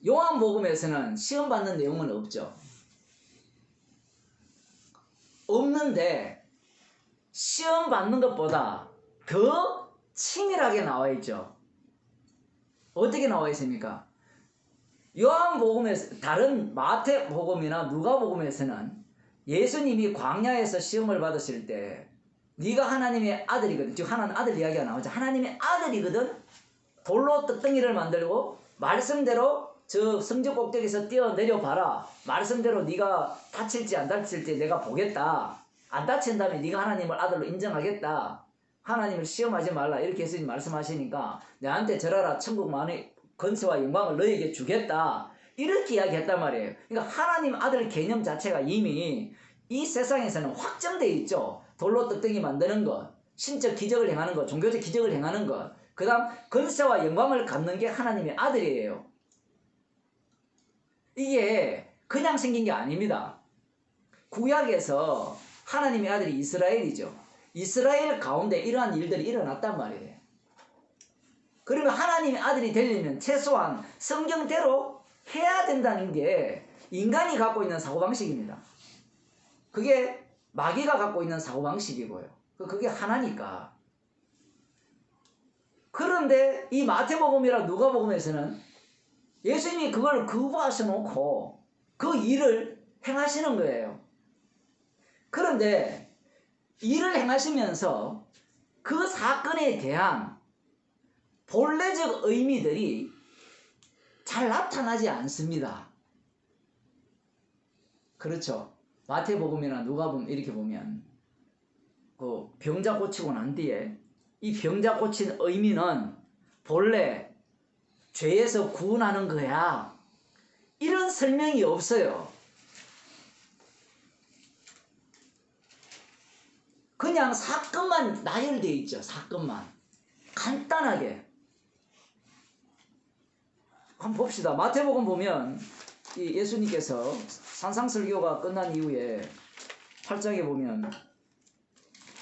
S1: 요한복음에서는 시험 받는 내용은 없죠. 없는데 시험 받는 것보다 더 치밀하게 나와 있죠. 어떻게 나와 있습니까? 요한복음에서, 다른 마태복음이나 누가복음에서는 예수님이 광야에서 시험을 받으실 때 네가 하나님의 아들이거든. 즉 하나님 아들 이야기가 나오죠. 하나님의 아들이거든. 돌로 떡덩이를 만들고 말씀대로 저 성전 꼭대기에서 뛰어내려 봐라. 말씀대로 네가 다칠지 안 다칠지 내가 보겠다. 안 다친다면 네가 하나님을 아들로 인정하겠다. 하나님을 시험하지 말라. 이렇게 예수님 말씀하시니까 내한테 절하라. 천국 만의 건세와 영광을 너에게 주겠다. 이렇게 이야기했단 말이에요. 그러니까 하나님 아들 개념 자체가 이미 이 세상에서는 확정되어 있죠. 돌로 떡덩이 만드는 것, 신적 기적을 행하는 것, 종교적 기적을 행하는 것, 그 다음 건세와 영광을 갖는 게 하나님의 아들이에요. 이게 그냥 생긴 게 아닙니다. 구약에서 하나님의 아들이 이스라엘이죠. 이스라엘 가운데 이러한 일들이 일어났단 말이에요. 그러면 하나님의 아들이 되려면 최소한 성경대로 해야 된다는 게 인간이 갖고 있는 사고방식입니다. 그게 마귀가 갖고 있는 사고방식이고요. 그게 하나니까. 그런데 이 마태복음이랑 누가복음에서는 예수님이 그걸 거부하셔 놓고 그 일을 행하시는 거예요. 그런데 일을 행하시면서 그 사건에 대한 본래적 의미들이 잘 나타나지 않습니다. 그렇죠. 마태복음이나 누가복음 이렇게 보면 그 병자 고치고 난 뒤에 이 병자 고친 의미는 본래 죄에서 구원하는 거야. 이런 설명이 없어요. 그냥 사건만 나열되어 있죠. 사건만. 간단하게. 한번 봅시다. 마태복음 보면 이 예수님께서 산상설교가 끝난 이후에 8장에 보면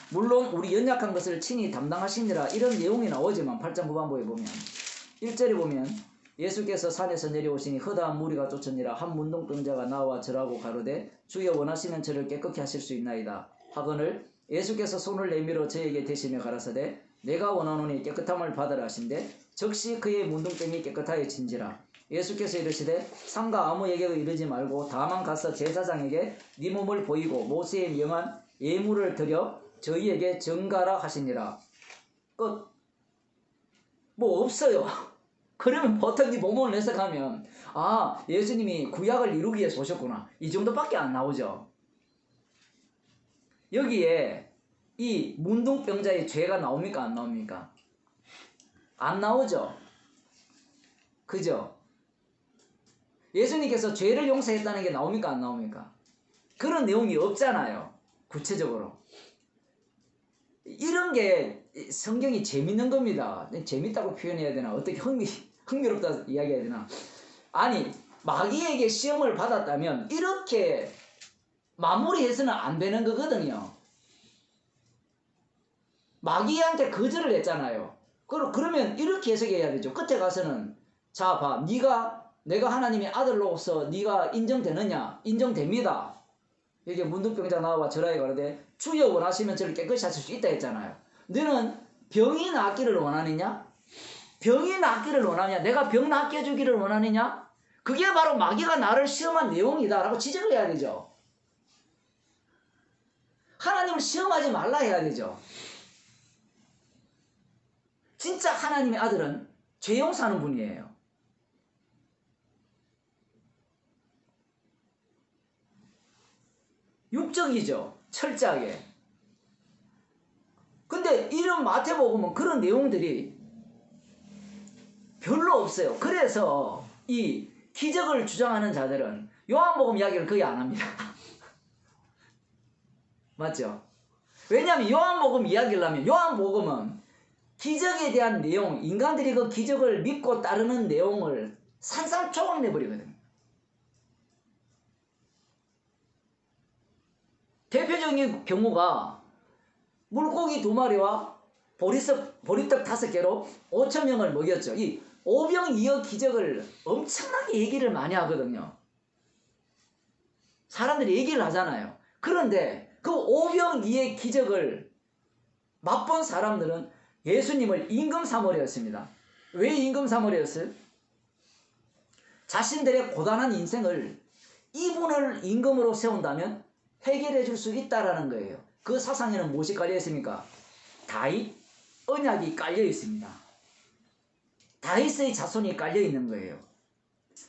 S1: 물론 우리 연약한 것을 친히 담당하시니라 이런 내용이 나오지만 8장 후반부에 보면 1절에 보면 예수께서 산에서 내려오시니 허다한 무리가 쫓으니라 한 문둥병자가 나와 절하고 가로되 주여 원하시면 저를 깨끗게 하실 수 있나이다 하거늘 예수께서 손을 내밀어 저에게 대시며 가라사대 내가 원하노니 깨끗함을 받으라 하신대 즉시 그의 문둥병이 깨끗하여진지라 예수께서 이르시되 삼가 아무에게도 이르지 말고 다만 가서 제사장에게 네 몸을 보이고 모세의 명한 예물을 드려 저희에게 전가라 하시니라. 끝. 뭐 없어요. 그러면 보통 이 본문을 해석하면 아 예수님이 구약을 이루기 위해서 오셨구나 이 정도밖에 안 나오죠. 여기에 이 문둥병자의 죄가 나옵니까 안 나옵니까? 안 나오죠. 그죠? 예수님께서 죄를 용서했다는 게 나옵니까 안 나옵니까? 그런 내용이 없잖아요. 구체적으로. 이런 게 성경이 재밌는 겁니다. 재밌다고 표현해야 되나? 어떻게 흥미롭다 이야기해야 되나? 아니 마귀에게 시험을 받았다면 이렇게 마무리해서는 안 되는 거거든요. 마귀한테 거절을 했잖아요. 그러면 이렇게 해석해야 되죠. 끝에 가서는 자 봐 내가 하나님의 아들로서 네가 인정되느냐? 인정됩니다. 여기 문둥병자 나와 절하여 가로되 주여 원하시면 저를 깨끗이 하실 수 있다 했잖아요. 너는 병이 낫기를 원하느냐? 병이 낫기를 원하느냐? 내가 병 낫게 해주기를 원하느냐? 그게 바로 마귀가 나를 시험한 내용이다 라고 지적을 해야 되죠. 하나님을 시험하지 말라 해야 되죠. 진짜 하나님의 아들은 죄 용서하는 분이에요. 육적이죠. 철저하게. 근데 이런 마태복음은 그런 내용들이 별로 없어요. 그래서 이 기적을 주장하는 자들은 요한복음 이야기를 거의 안 합니다. 맞죠? 왜냐하면 요한복음 이야기를 하면 요한복음은 기적에 대한 내용, 인간들이 그 기적을 믿고 따르는 내용을 산산조각 내버리거든요. 대표적인 경우가 물고기 2마리와 보리떡 5개로 5,000명을 먹였죠. 이 오병이어 기적을 엄청나게 얘기를 많이 하거든요. 사람들이 얘기를 하잖아요. 그런데 그 오병이의 기적을 맛본 사람들은 예수님을 임금사머리였습니다. 왜 임금사머리였어요? 자신들의 고단한 인생을 이분을 임금으로 세운다면 해결해 줄 수 있다라는 거예요. 그 사상에는 무엇이 깔려 있습니까? 다윗 언약이 깔려 있습니다. 다윗의 자손이 깔려 있는 거예요.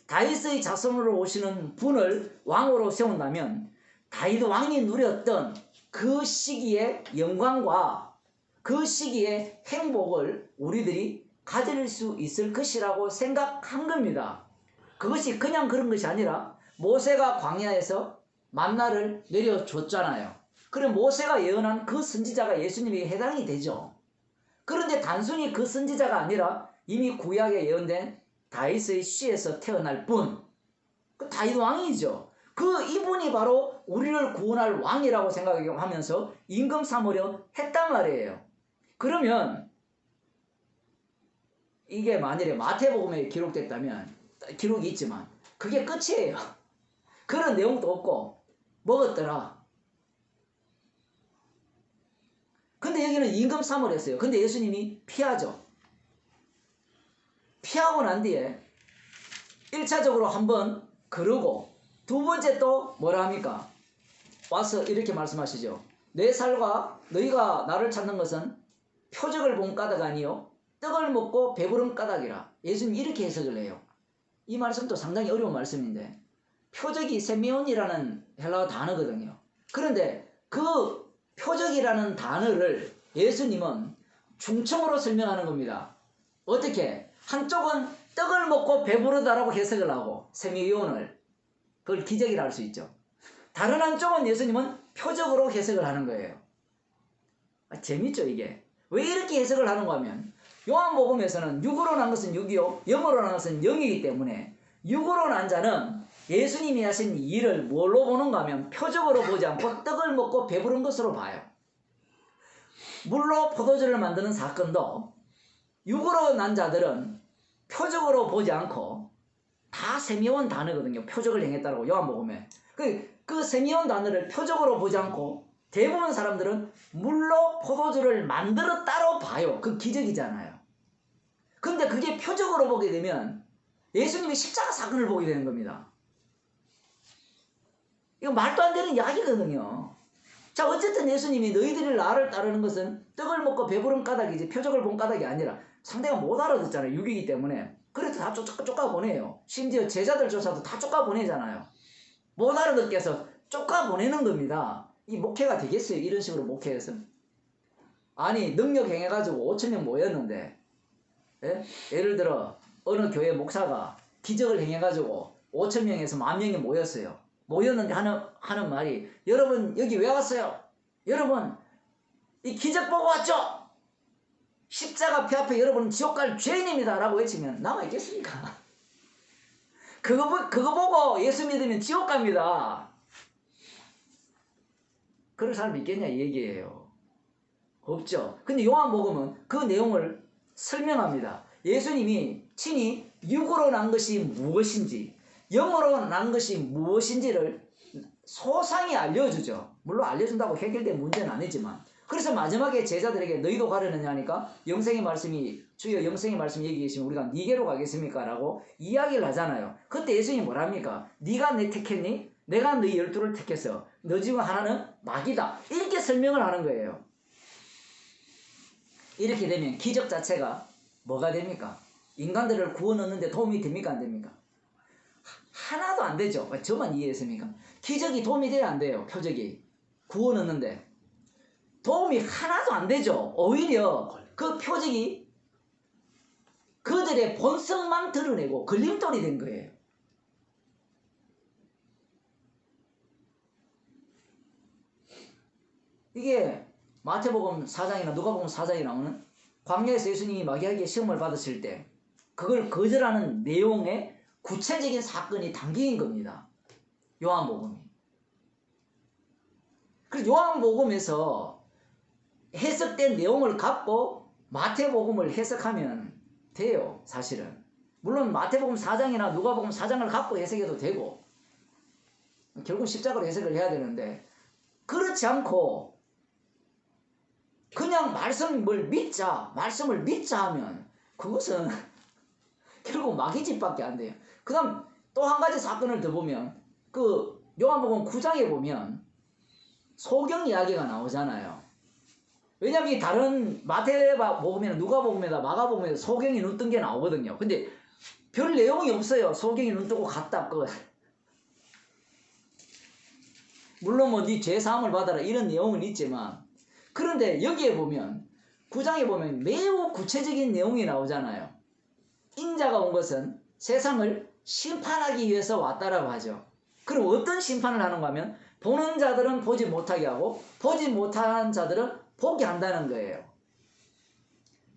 S1: 다윗의 자손으로 오시는 분을 왕으로 세운다면 다윗 왕이 누렸던 그 시기의 영광과 그 시기의 행복을 우리들이 가질 수 있을 것이라고 생각한 겁니다. 그것이 그냥 그런 것이 아니라 모세가 광야에서 만나를 내려줬잖아요. 그럼 모세가 예언한 그 선지자가 예수님에게 해당이 되죠. 그런데 단순히 그 선지자가 아니라 이미 구약에 예언된 다윗의 씨에서 태어날 분, 그 다윗 왕이죠. 그 이분이 바로 우리를 구원할 왕이라고 생각하면서 임금 삼으려 했단 말이에요. 그러면 이게 만일에 마태복음에 기록됐다면 기록이 있지만 그게 끝이에요. 그런 내용도 없고 먹었더라. 근데 여기는 임금 삼을 했어요. 근데 예수님이 피하죠. 피하고 난 뒤에 1차적으로 한번 그러고 두 번째 또 뭐라 합니까? 와서 이렇게 말씀하시죠. 내 살과 너희가 나를 찾는 것은 표적을 본 까닭 아니요 떡을 먹고 배부른 까닭이라. 예수님 이렇게 해석을 해요. 이 말씀도 상당히 어려운 말씀인데 표적이 세미온이라는 헬라어 단어거든요. 그런데 그 표적이라는 단어를 예수님은 중청으로 설명하는 겁니다. 어떻게? 한쪽은 떡을 먹고 배부르다라고 해석을 하고 세미온을 그걸 기적이라 할 수 있죠. 다른 한쪽은 예수님은 표적으로 해석을 하는 거예요. 재밌죠 이게? 왜 이렇게 해석을 하는가 하면 요한복음에서는 육으로 난 것은 육이요 영으로 난 것은 영이기 때문에 육으로 난 자는 예수님이 하신 일을 뭘로 보는가 하면 표적으로 보지 않고 떡을 먹고 배부른 것으로 봐요. 물로 포도주를 만드는 사건도 육으로 난 자들은 표적으로 보지 않고 다 세미온 단어거든요. 표적을 행했다고 요한복음에. 그 세미온 단어를 표적으로 보지 않고 대부분 사람들은 물로 포도주를 만들었다로 봐요. 그 기적이잖아요. 근데 그게 표적으로 보게 되면 예수님이 십자가 사건을 보게 되는 겁니다. 이거 말도 안 되는 이야기거든요. 자, 어쨌든 예수님이 너희들이 나를 따르는 것은 떡을 먹고 배부른 까닭이지 표적을 본 까닭이 아니라 상대가 못 알아듣잖아요. 육이기 때문에. 그래도 다 쫓아 보내요. 심지어 제자들조차도 다 쫓아 보내잖아요. 못 알아듣게 해서 쫓아 보내는 겁니다. 이 목회가 되겠어요? 이런 식으로 목회해서? 아니, 능력 행해가지고 5,000명 모였는데, 예? 예를 들어 어느 교회 목사가 기적을 행해가지고 5,000명에서 10,000명이 모였어요. 모였는데 하는 말이, 여러분 여기 왜 왔어요? 여러분 이 기적 보고 왔죠? 십자가 피 앞에 여러분은 지옥 갈 죄인입니다 라고 외치면 남아 있겠습니까? 그거 보고 예수 믿으면 지옥 갑니다. 그럴 사람 있겠냐 이 얘기예요. 없죠. 근데 요한복음은 그 내용을 설명합니다. 예수님이 친히 육으로 난 것이 무엇인지 영으로 난 것이 무엇인지를 소상히 알려주죠. 물론 알려준다고 해결된 문제는 아니지만, 그래서 마지막에 제자들에게 너희도 가려느냐 하니까 영생의 말씀이, 주여 영생의 말씀이 여기 계시면 우리가 니게로 가겠습니까? 라고 이야기를 하잖아요. 그때 예수님이 뭐랍니까? 네가 내 택했니? 내가 너희 12를 택했어. 너 중에 하나는 마귀다. 이렇게 설명을 하는 거예요. 이렇게 되면 기적 자체가 뭐가 됩니까? 인간들을 구워 넣는데 도움이 됩니까? 안 됩니까? 하나도 안 되죠. 저만 이해했습니까? 기적이 도움이 돼야 안 돼요. 표적이. 구워 넣는데 도움이 하나도 안 되죠. 오히려 그 표적이 그들의 본성만 드러내고 걸림돌이 된 거예요. 이게 마태복음 4장이나 누가복음 4장에 나오는 광야에서 예수님이 마귀에게 시험을 받으실 때 그걸 거절하는 내용의 구체적인 사건이 담긴 겁니다. 요한복음이. 그래서 요한복음에서 해석된 내용을 갖고 마태복음을 해석하면 돼요. 사실은. 물론 마태복음 4장이나 누가복음 4장을 갖고 해석해도 되고 결국 십자가로 해석을 해야 되는데, 그렇지 않고 그냥 말씀을 믿자 하면 그것은 결국 마귀짓밖에 안 돼요. 그 다음 또 한 가지 사건을 더 보면 그 요한복음 9장에 보면 소경 이야기가 나오잖아요. 왜냐하면 이 다른 마태복음이나 누가복음이나 마가복음에서 소경이 눈 뜬 게 나오거든요. 근데 별 내용이 없어요. 소경이 눈 뜨고 갔다. 물론 뭐 네 죄 사함을 받아라 이런 내용은 있지만, 그런데 여기에 보면 9장에 보면 매우 구체적인 내용이 나오잖아요. 인자가 온 것은 세상을 심판하기 위해서 왔다라고 하죠. 그럼 어떤 심판을 하는가 하면 보는 자들은 보지 못하게 하고 보지 못한 자들은 보게 한다는 거예요.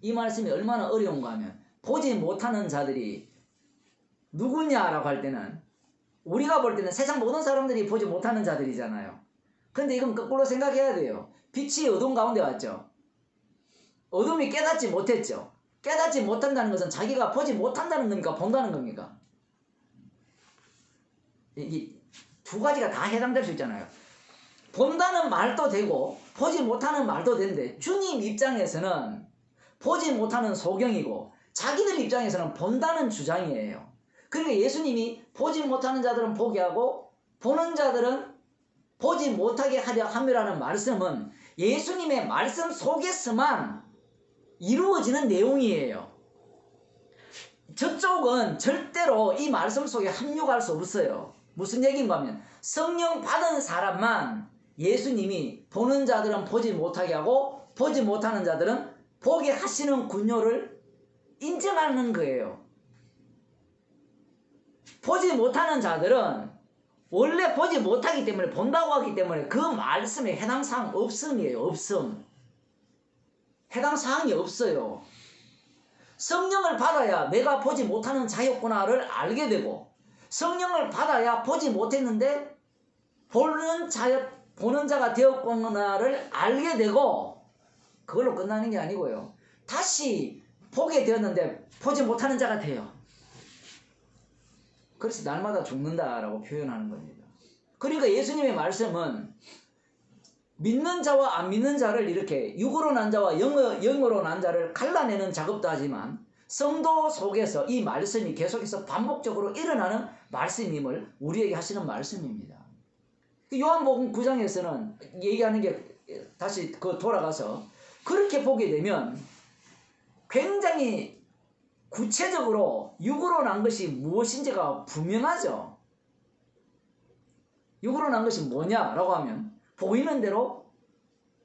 S1: 이 말씀이 얼마나 어려운가 하면 보지 못하는 자들이 누구냐라고 할 때는 우리가 볼 때는 세상 모든 사람들이 보지 못하는 자들이잖아요. 근데 이건 거꾸로 생각해야 돼요. 빛이 어둠 가운데 왔죠. 어둠이 깨닫지 못했죠. 깨닫지 못한다는 것은 자기가 보지 못한다는 겁니까? 본다는 겁니까? 이 두 가지가 다 해당될 수 있잖아요. 본다는 말도 되고 보지 못하는 말도 되는데 주님 입장에서는 보지 못하는 소경이고 자기들 입장에서는 본다는 주장이에요. 그러니까 예수님이 보지 못하는 자들은 보게 하고 보는 자들은 보지 못하게 하려 함이라는 말씀은 예수님의 말씀 속에서만 이루어지는 내용이에요. 저쪽은 절대로 이 말씀 속에 합류할 수 없어요. 무슨 얘기인가 하면 성령 받은 사람만 예수님이 보는 자들은 보지 못하게 하고 보지 못하는 자들은 보게 하시는 군요를 인정하는 거예요. 보지 못하는 자들은 원래 보지 못하기 때문에 본다고 하기 때문에 그 말씀에 해당 사항 없음이에요. 없음. 해당 사항이 없어요. 성령을 받아야 내가 보지 못하는 자였구나를 알게 되고, 성령을 받아야 보지 못했는데 보는 자가 되었구나를 알게 되고, 그걸로 끝나는 게 아니고요. 다시 보게 되었는데 보지 못하는 자가 돼요. 그래서 날마다 죽는다라고 표현하는 겁니다. 그러니까 예수님의 말씀은 믿는 자와 안 믿는 자를 이렇게 육으로 난 자와 영으로 난 자를 갈라내는 작업도 하지만, 성도 속에서 이 말씀이 계속해서 반복적으로 일어나는 말씀임을 우리에게 하시는 말씀입니다. 요한복음 9장에서는 얘기하는 게, 다시 돌아가서 그렇게 보게 되면 굉장히 구체적으로 육으로 난 것이 무엇인지가 분명하죠. 육으로 난 것이 뭐냐라고 하면 보이는 대로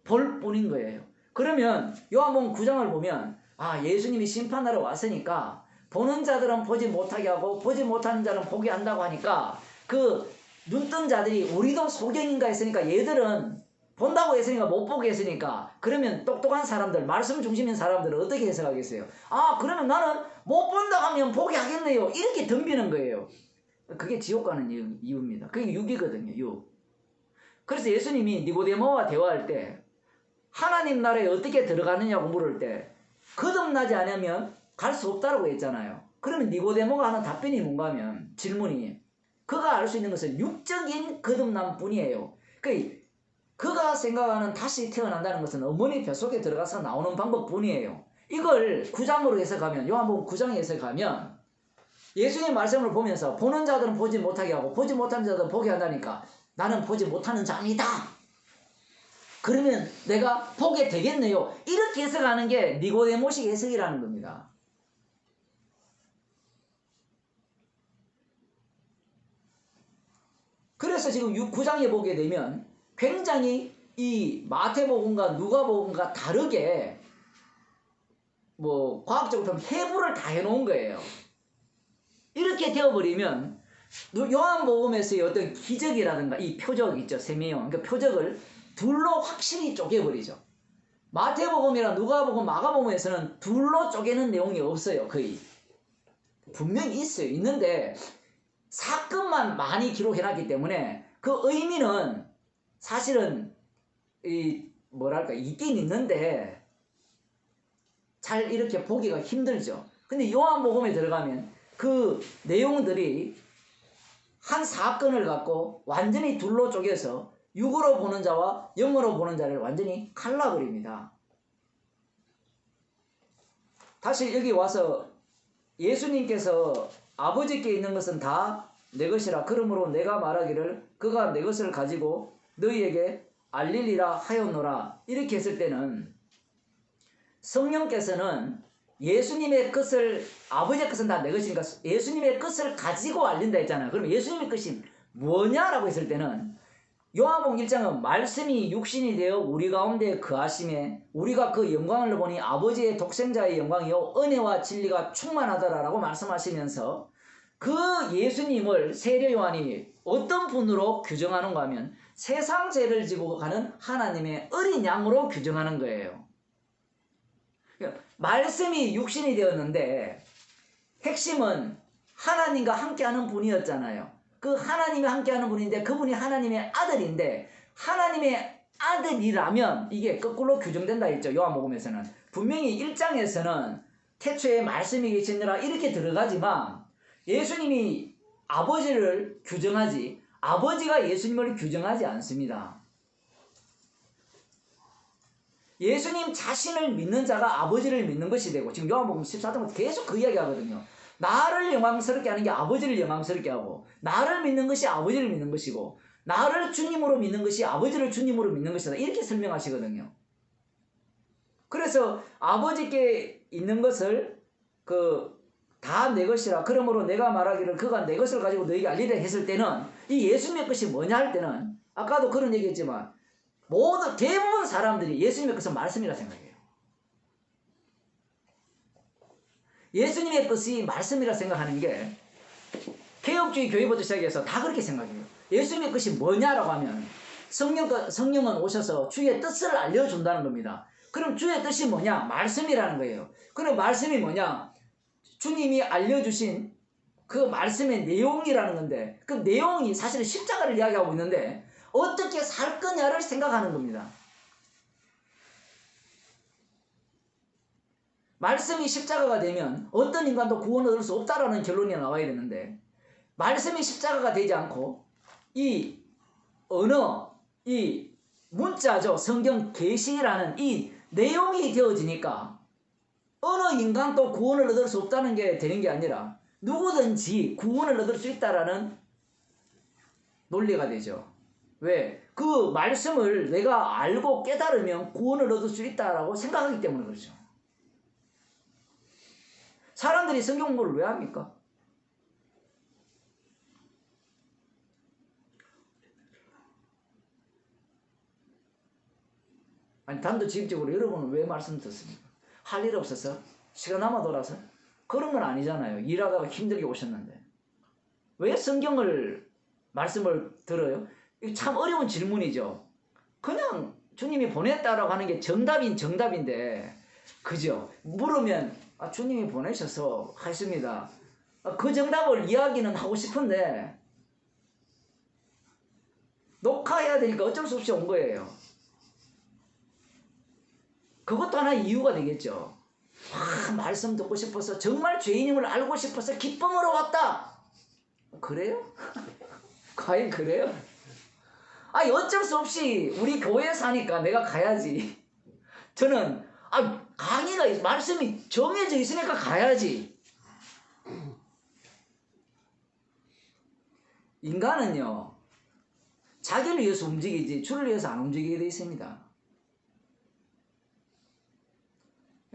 S1: 볼 뿐인 거예요. 그러면 요한복음 9장을 보면, 예수님이 심판하러 왔으니까 보는 자들은 보지 못하게 하고 보지 못하는 자는 보게 한다고 하니까, 그 눈뜬 자들이 우리도 소경인가 했으니까, 얘들은 본다고 했으니까 못 보게 했으니까, 그러면 똑똑한 사람들, 말씀 중심인 사람들은 어떻게 해석하겠어요? 그러면 나는 못 본다 하면 보게 하겠네요. 이렇게 덤비는 거예요. 그게 지옥 가는 이유입니다. 그게 육이거든요. 육. 그래서 예수님이 니고데모와 대화할 때 하나님 나라에 어떻게 들어가느냐고 물을 때 거듭나지 않으면 갈 수 없다라고 했잖아요. 그러면 니고데모가 하는 답변이 뭔가 하면, 질문이, 그가 알 수 있는 것은 육적인 거듭남 뿐이에요. 그가 생각하는 다시 태어난다는 것은 어머니 뱃속에 들어가서 나오는 방법뿐이에요. 이걸 9장으로 해석하면, 요한복음 9장에 해석하면, 예수님의 말씀을 보면서 보는 자들은 보지 못하게 하고 보지 못하는 자들은 보게 한다니까, 나는 보지 못하는 자입니다. 그러면 내가 보게 되겠네요. 이렇게 해석하는 게 니고데모식 해석이라는 겁니다. 그래서 지금 9장에 보게 되면 굉장히 이 마태복음과 누가복음과 다르게 과학적으로 보면 해부를 다 해놓은 거예요. 이렇게 되어버리면 요한복음에서의 어떤 기적이라든가 이 표적 있죠, 세미형, 그 표적을 둘로 확실히 쪼개버리죠. 마태복음이랑 누가복음, 마가복음에서는 둘로 쪼개는 내용이 없어요. 거의 분명히 있어요. 있는데 사건만 많이 기록해놨기 때문에 그 의미는 사실은 있긴 있는데 잘 이렇게 보기가 힘들죠. 근데 요한복음에 들어가면 그 내용들이 한 사건을 갖고 완전히 둘로 쪼개서 육으로 보는 자와 영으로 보는 자를 완전히 갈라버립니다. 다시 여기 와서 예수님께서 아버지께 있는 것은 다 내 것이라, 그러므로 내가 말하기를 그가 내 것을 가지고 너희에게 알리리라 하였노라, 이렇게 했을 때는 성령께서는 예수님의 것을, 아버지의 것은 다 내 것이니까 예수님의 것을 가지고 알린다 했잖아요. 그럼 예수님의 것이 뭐냐라고 했을 때는 요한복음 1장은 말씀이 육신이 되어 우리 가운데 거하심에 우리가 그 영광을 보니 아버지의 독생자의 영광이요 은혜와 진리가 충만하더라라고 말씀하시면서, 그 예수님을 세례 요한이 어떤 분으로 규정하는가 하면 세상 죄를 지고 가는 하나님의 어린 양으로 규정하는 거예요. 말씀이 육신이 되었는데 핵심은 하나님과 함께하는 분이었잖아요. 그 하나님이 함께하는 분인데 그분이 하나님의 아들인데, 하나님의 아들이라면 이게 거꾸로 규정된다 했죠. 요한복음에서는 분명히 1장에서는 태초에 말씀이 계시느라 이렇게 들어가지만 예수님이 아버지를 규정하지 아버지가 예수님을 규정하지 않습니다. 예수님 자신을 믿는 자가 아버지를 믿는 것이 되고, 지금 요한복음 14장부터 계속 그 이야기 하거든요. 나를 영광스럽게 하는 게 아버지를 영광스럽게 하고, 나를 믿는 것이 아버지를 믿는 것이고, 나를 주님으로 믿는 것이 아버지를 주님으로 믿는 것이다, 이렇게 설명하시거든요. 그래서 아버지께 있는 것을 다 내 것이라, 그러므로 내가 말하기를 그가 내 것을 가지고 너에게 알리라 했을 때는, 이 예수님의 것이 뭐냐 할 때는 아까도 그런 얘기했지만 대부분 사람들이 예수님의 것은 말씀이라 생각해요. 예수님의 것이 말씀이라 생각하는 게 개혁주의 교회부터 시작해서 다 그렇게 생각해요. 예수님의 것이 뭐냐라고 하면 성령은 오셔서 주의 뜻을 알려준다는 겁니다. 그럼 주의 뜻이 뭐냐? 말씀이라는 거예요. 그럼 말씀이 뭐냐? 주님이 알려주신 그 말씀의 내용이라는 건데, 그 내용이 사실은 십자가를 이야기하고 있는데 어떻게 살 거냐를 생각하는 겁니다. 말씀이 십자가가 되면 어떤 인간도 구원을 얻을 수 없다라는 결론이 나와야 되는데, 말씀이 십자가가 되지 않고 이 언어, 이 문자죠. 성경 계시라는 이 내용이 되어지니까 어느 인간도 구원을 얻을 수 없다는 게 되는 게 아니라 누구든지 구원을 얻을 수 있다라는 논리가 되죠. 왜? 그 말씀을 내가 알고 깨달으면 구원을 얻을 수 있다라고 생각하기 때문에 그렇죠. 사람들이 성경 공부를 왜 합니까? 아니, 단도직입적으로 여러분은 왜 말씀 듣습니까? 할 일 없어서? 시간 남아 돌아서? 그런 건 아니잖아요. 일하다가 힘들게 오셨는데. 왜 성경을, 말씀을 들어요? 이거 참 어려운 질문이죠. 그냥 주님이 보냈다라고 하는 게 정답인데, 그죠? 물으면, 주님이 보내셔서 하십니다. 그 정답을 이야기는 하고 싶은데, 녹화해야 되니까 어쩔 수 없이 온 거예요. 그것도 하나의 이유가 되겠죠. 말씀 듣고 싶어서, 정말 죄인임을 알고 싶어서 기쁨으로 왔다. 그래요? 과연 그래요? 어쩔 수 없이 우리 교회 사니까 내가 가야지. 저는 강의가, 말씀이 정해져 있으니까 가야지. 인간은요, 자기를 위해서 움직이지 주를 위해서 안 움직이게 되어 있습니다.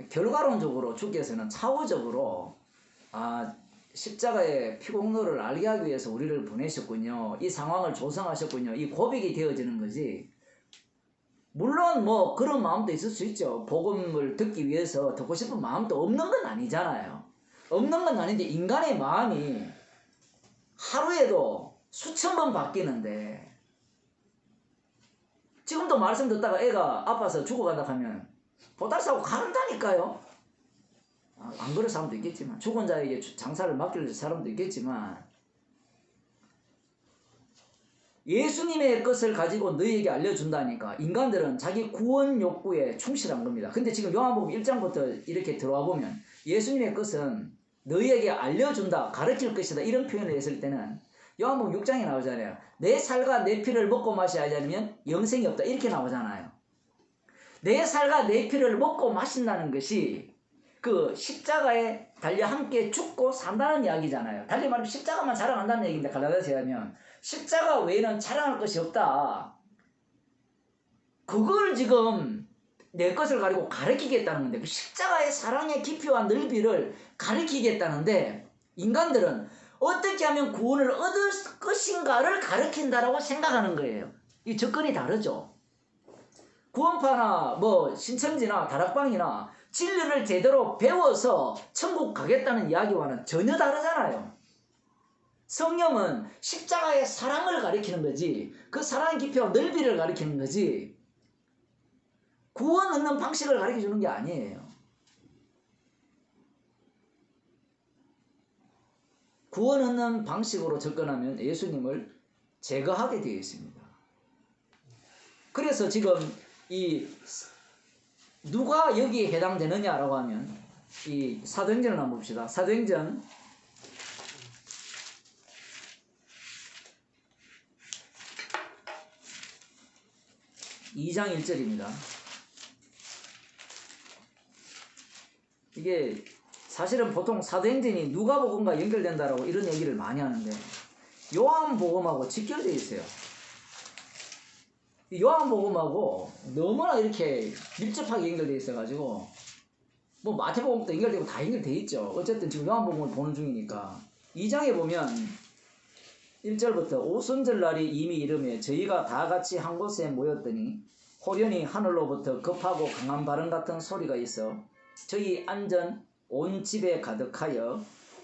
S1: 결과론적으로 주께서는 차후적으로 십자가의 피공로를 알게 하기 위해서 우리를 보내셨군요. 이 상황을 조성하셨군요. 이 고백이 되어지는 거지. 물론 뭐 그런 마음도 있을 수 있죠. 복음을 듣기 위해서 듣고 싶은 마음도 없는 건 아니잖아요. 없는 건 아닌데 인간의 마음이 하루에도 수천 번 바뀌는데, 지금도 말씀 듣다가 애가 아파서 죽어간다 하면 보따리 싸고 간다니까요. 안 그럴 사람도 있겠지만, 죽은 자에게 장사를 맡길 사람도 있겠지만, 예수님의 것을 가지고 너희에게 알려준다니까 인간들은 자기 구원 욕구에 충실한 겁니다. 근데 지금 요한복음 1장부터 이렇게 들어와 보면 예수님의 것은 너희에게 알려준다, 가르칠 것이다, 이런 표현을 했을 때는 요한복음 6장에 나오잖아요. 내 살과 내 피를 먹고 마셔야 하지 않으면 영생이 없다, 이렇게 나오잖아요. 내 살과 내 피를 먹고 마신다는 것이 그 십자가에 달려 함께 죽고 산다는 이야기잖아요. 달리 말하면 십자가만 자랑한다는 얘기인데, 갈라디아서에 하면 십자가 외에는 자랑할 것이 없다. 그걸 지금 내 것을 가지고 가르치겠다는 건데, 그 십자가의 사랑의 깊이와 넓이를 가르치겠다는데, 인간들은 어떻게 하면 구원을 얻을 것인가를 가르친다라고 생각하는 거예요. 이 접근이 다르죠. 구원파나 뭐 신천지나 다락방이나 진리를 제대로 배워서 천국 가겠다는 이야기와는 전혀 다르잖아요. 성령은 십자가의 사랑을 가리키는 거지, 그 사랑의 깊이와 넓이를 가리키는 거지, 구원 얻는 방식을 가르쳐 주는 게 아니에요. 구원 얻는 방식으로 접근하면 예수님을 제거하게 되어 있습니다. 그래서 지금 이 누가 여기에 해당되느냐라고 하면 이 사도행전을 한번 봅시다. 사도행전 2장 1절입니다. 이게 사실은 보통 사도행전이 누가복음과 연결된다라고 이런 얘기를 많이 하는데 요한복음하고 직결되어 있어요. 요한복음하고 너무나 이렇게 밀접하게 연결되어 있어가지고 뭐 마태복음도 연결되고 다 연결되어 있죠. 어쨌든 지금 요한복음을 보는 중이니까 2장에 보면 1절부터 오순절날이 이미 이르매 저희가 다 같이 한 곳에 모였더니 호련히 하늘로부터 급하고 강한 바람 같은 소리가 있어 저희 앉은 온 집에 가득하여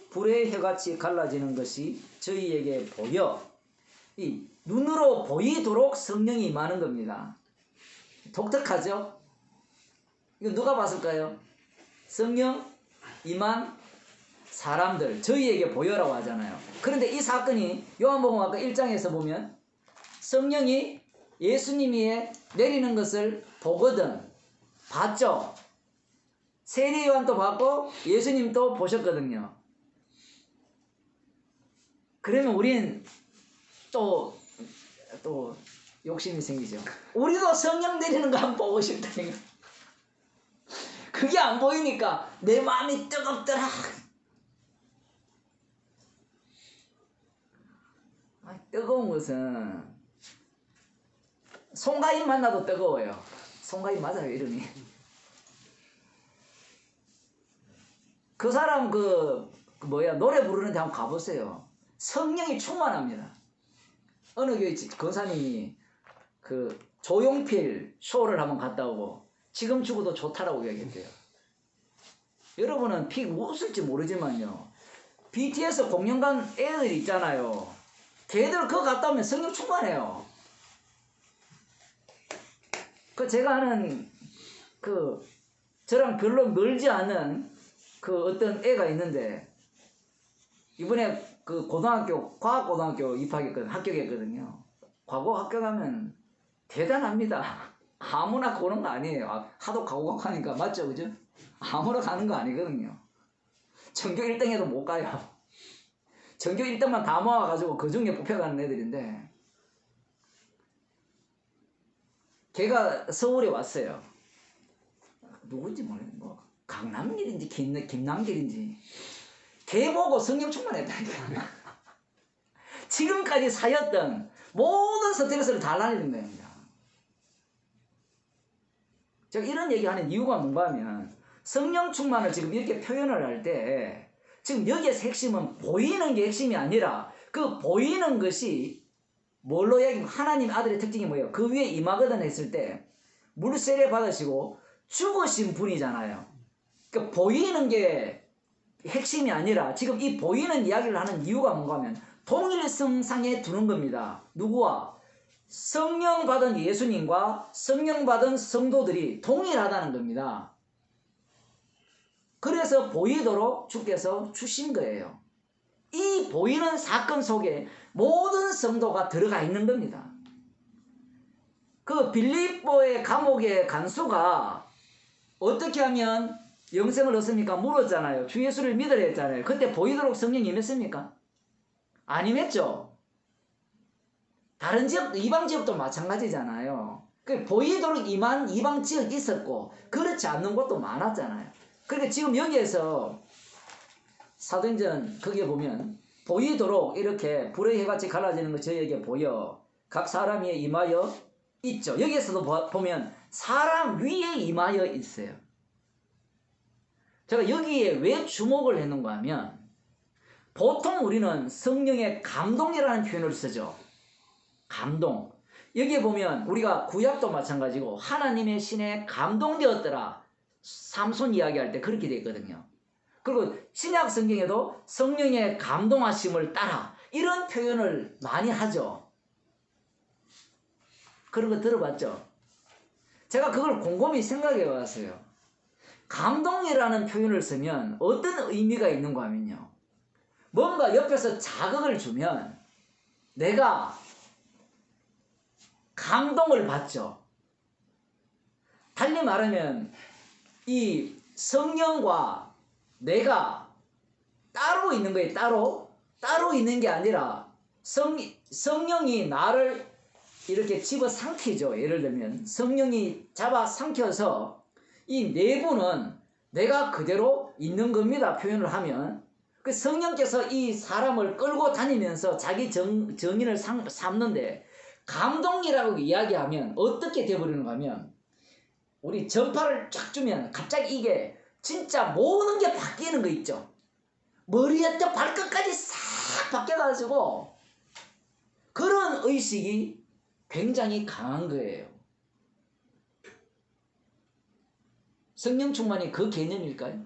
S1: 불의 혀같이 갈라지는 것이 저희에게 보여. 이 눈으로 보이도록 성령이 임하는 겁니다. 독특하죠? 이거 누가 봤을까요? 성령 임한 사람들, 저희에게 보여라고 하잖아요. 그런데 이 사건이 요한복음 아까 1장에서 보면 성령이 예수님이 내리는 것을 보거든. 봤죠? 세례 요한도 봤고 예수님도 보셨거든요. 그러면 우린 또 욕심이 생기죠. 우리도 성령 내리는 거 한번 보고 싶다니까. 그게 안 보이니까 내 마음이 뜨겁더라. 뜨거운 것은 송가인 만나도 뜨거워요. 송가인 맞아요, 이름이. 그 사람 노래 부르는데 한번 가보세요. 성령이 충만합니다. 어느 교회 권사님이 조용필 쇼를 한번 갔다 오고 지금 죽어도 좋다라고 이야기했대요. 여러분은 웃을지 모르지만요, BTS 공연 간 애들 있잖아요. 걔들 그거 갔다 오면 성령 충만해요. 제가 아는 저랑 별로 멀지 않은 어떤 애가 있는데 이번에 과학고등학교 합격했거든요. 과거 합격하면 대단합니다. 아무나 고는 거 아니에요. 하도 과거하니까 맞죠, 그죠? 아무나 가는 거 아니거든요. 전교 1등에도 못 가요. 전교 1등만 다 모아가지고 그 중에 뽑혀가는 애들인데, 걔가 서울에 왔어요. 누군지 모르겠는데 강남길인지 김남길인지 걔 보고 성령 충만했다니까. 지금까지 사였던 모든 스트레스를 다 날리는 겁니다. 제가 이런 얘기하는 이유가 뭔가 하면 성령 충만을 지금 이렇게 표현을 할 때 지금 여기에서 핵심은 보이는 게 핵심이 아니라 그 보이는 것이 뭘로 얘기하면 하나님 아들의 특징이 뭐예요? 그 위에 임하거든 했을 때 물세례 받으시고 죽으신 분이잖아요. 그러니까 보이는 게 핵심이 아니라 지금 이 보이는 이야기를 하는 이유가 뭔가 하면 동일성상에 두는 겁니다. 누구와? 성령 받은 예수님과 성령 받은 성도들이 동일하다는 겁니다. 그래서 보이도록 주께서 주신 거예요. 이 보이는 사건 속에 모든 성도가 들어가 있는 겁니다. 빌립보의 감옥의 간수가 어떻게 하면 영생을 얻습니까? 물었잖아요. 주 예수를 믿으라 했잖아요. 그때 보이도록 성령이 임했습니까? 안 임했죠? 다른 지역, 이방 지역도 마찬가지잖아요. 보이도록 임한 이방 지역이 있었고 그렇지 않는 곳도 많았잖아요. 그러니까 지금 여기에서 사도행전 거기에 보면 보이도록 이렇게 불의 해같이 갈라지는 거 저희에게 보여 각 사람 위에 임하여 있죠. 여기에서도 보면 사람 위에 임하여 있어요. 제가 여기에 왜 주목을 했는가 하면 보통 우리는 성령의 감동이라는 표현을 쓰죠. 감동. 여기에 보면 우리가 구약도 마찬가지고 하나님의 신에 감동되었더라. 삼손 이야기할 때 그렇게 되어 있거든요. 그리고 신약 성경에도 성령의 감동하심을 따라 이런 표현을 많이 하죠. 그런 거 들어봤죠? 제가 그걸 곰곰이 생각해 봤어요. 감동이라는 표현을 쓰면 어떤 의미가 있는가 하면요, 뭔가 옆에서 자극을 주면 내가 감동을 받죠. 달리 말하면 이 성령과 내가 따로 있는 거예요. 따로 있는 게 아니라 성령이 나를 이렇게 집어삼키죠. 예를 들면 성령이 잡아삼켜서 이 내부는 내가 그대로 있는 겁니다. 표현을 하면 그 성령께서 이 사람을 끌고 다니면서 자기 정인을 삼는데, 감동이라고 이야기하면 어떻게 되어버리는가 하면 우리 전파를 쫙 주면 갑자기 이게 진짜 모든 게 바뀌는 거 있죠. 머리부터 발끝까지 싹 바뀌어가지고 그런 의식이 굉장히 강한 거예요. 성령 충만이 그 개념일까요?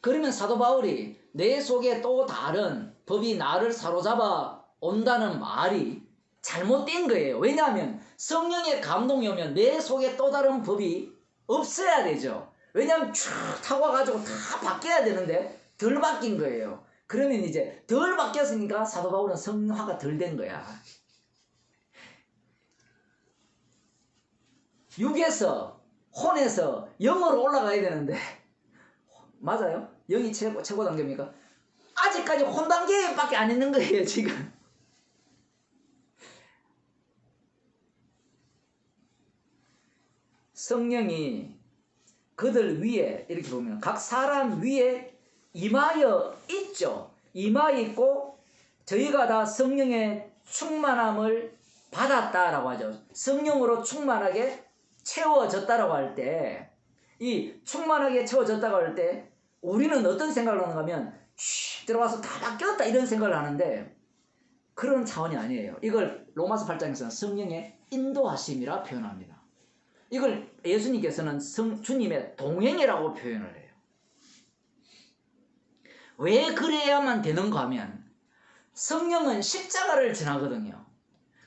S1: 그러면 사도 바울이 내 속에 또 다른 법이 나를 사로잡아 온다는 말이 잘못된 거예요. 왜냐하면 성령의 감동이 오면 내 속에 또 다른 법이 없어야 되죠. 왜냐하면 쭉 타고 와가지고 다 바뀌어야 되는데 덜 바뀐 거예요. 그러면 이제 덜 바뀌었으니까 사도 바울은 성화가 덜 된 거야. 육에서 혼에서 영으로 올라가야 되는데 맞아요? 영이 최고 단계입니까? 아직까지 혼 단계밖에 안 있는 거예요 지금. 성령이 그들 위에 이렇게 보면 각 사람 위에 임하여 있죠. 임하여 있고 저희가 다 성령의 충만함을 받았다라고 하죠. 성령으로 충만하게 채워졌다라고 할 때, 이 충만하게 채워졌다고 할 때 우리는 어떤 생각을 하는가 하면 들어가서 다 바뀌었다 이런 생각을 하는데 그런 차원이 아니에요. 이걸 로마서 8장에서는 성령의 인도하심이라 표현합니다. 이걸 예수님께서는 주님의 동행이라고 표현을 해요. 왜 그래야만 되는가 하면 성령은 십자가를 지나거든요.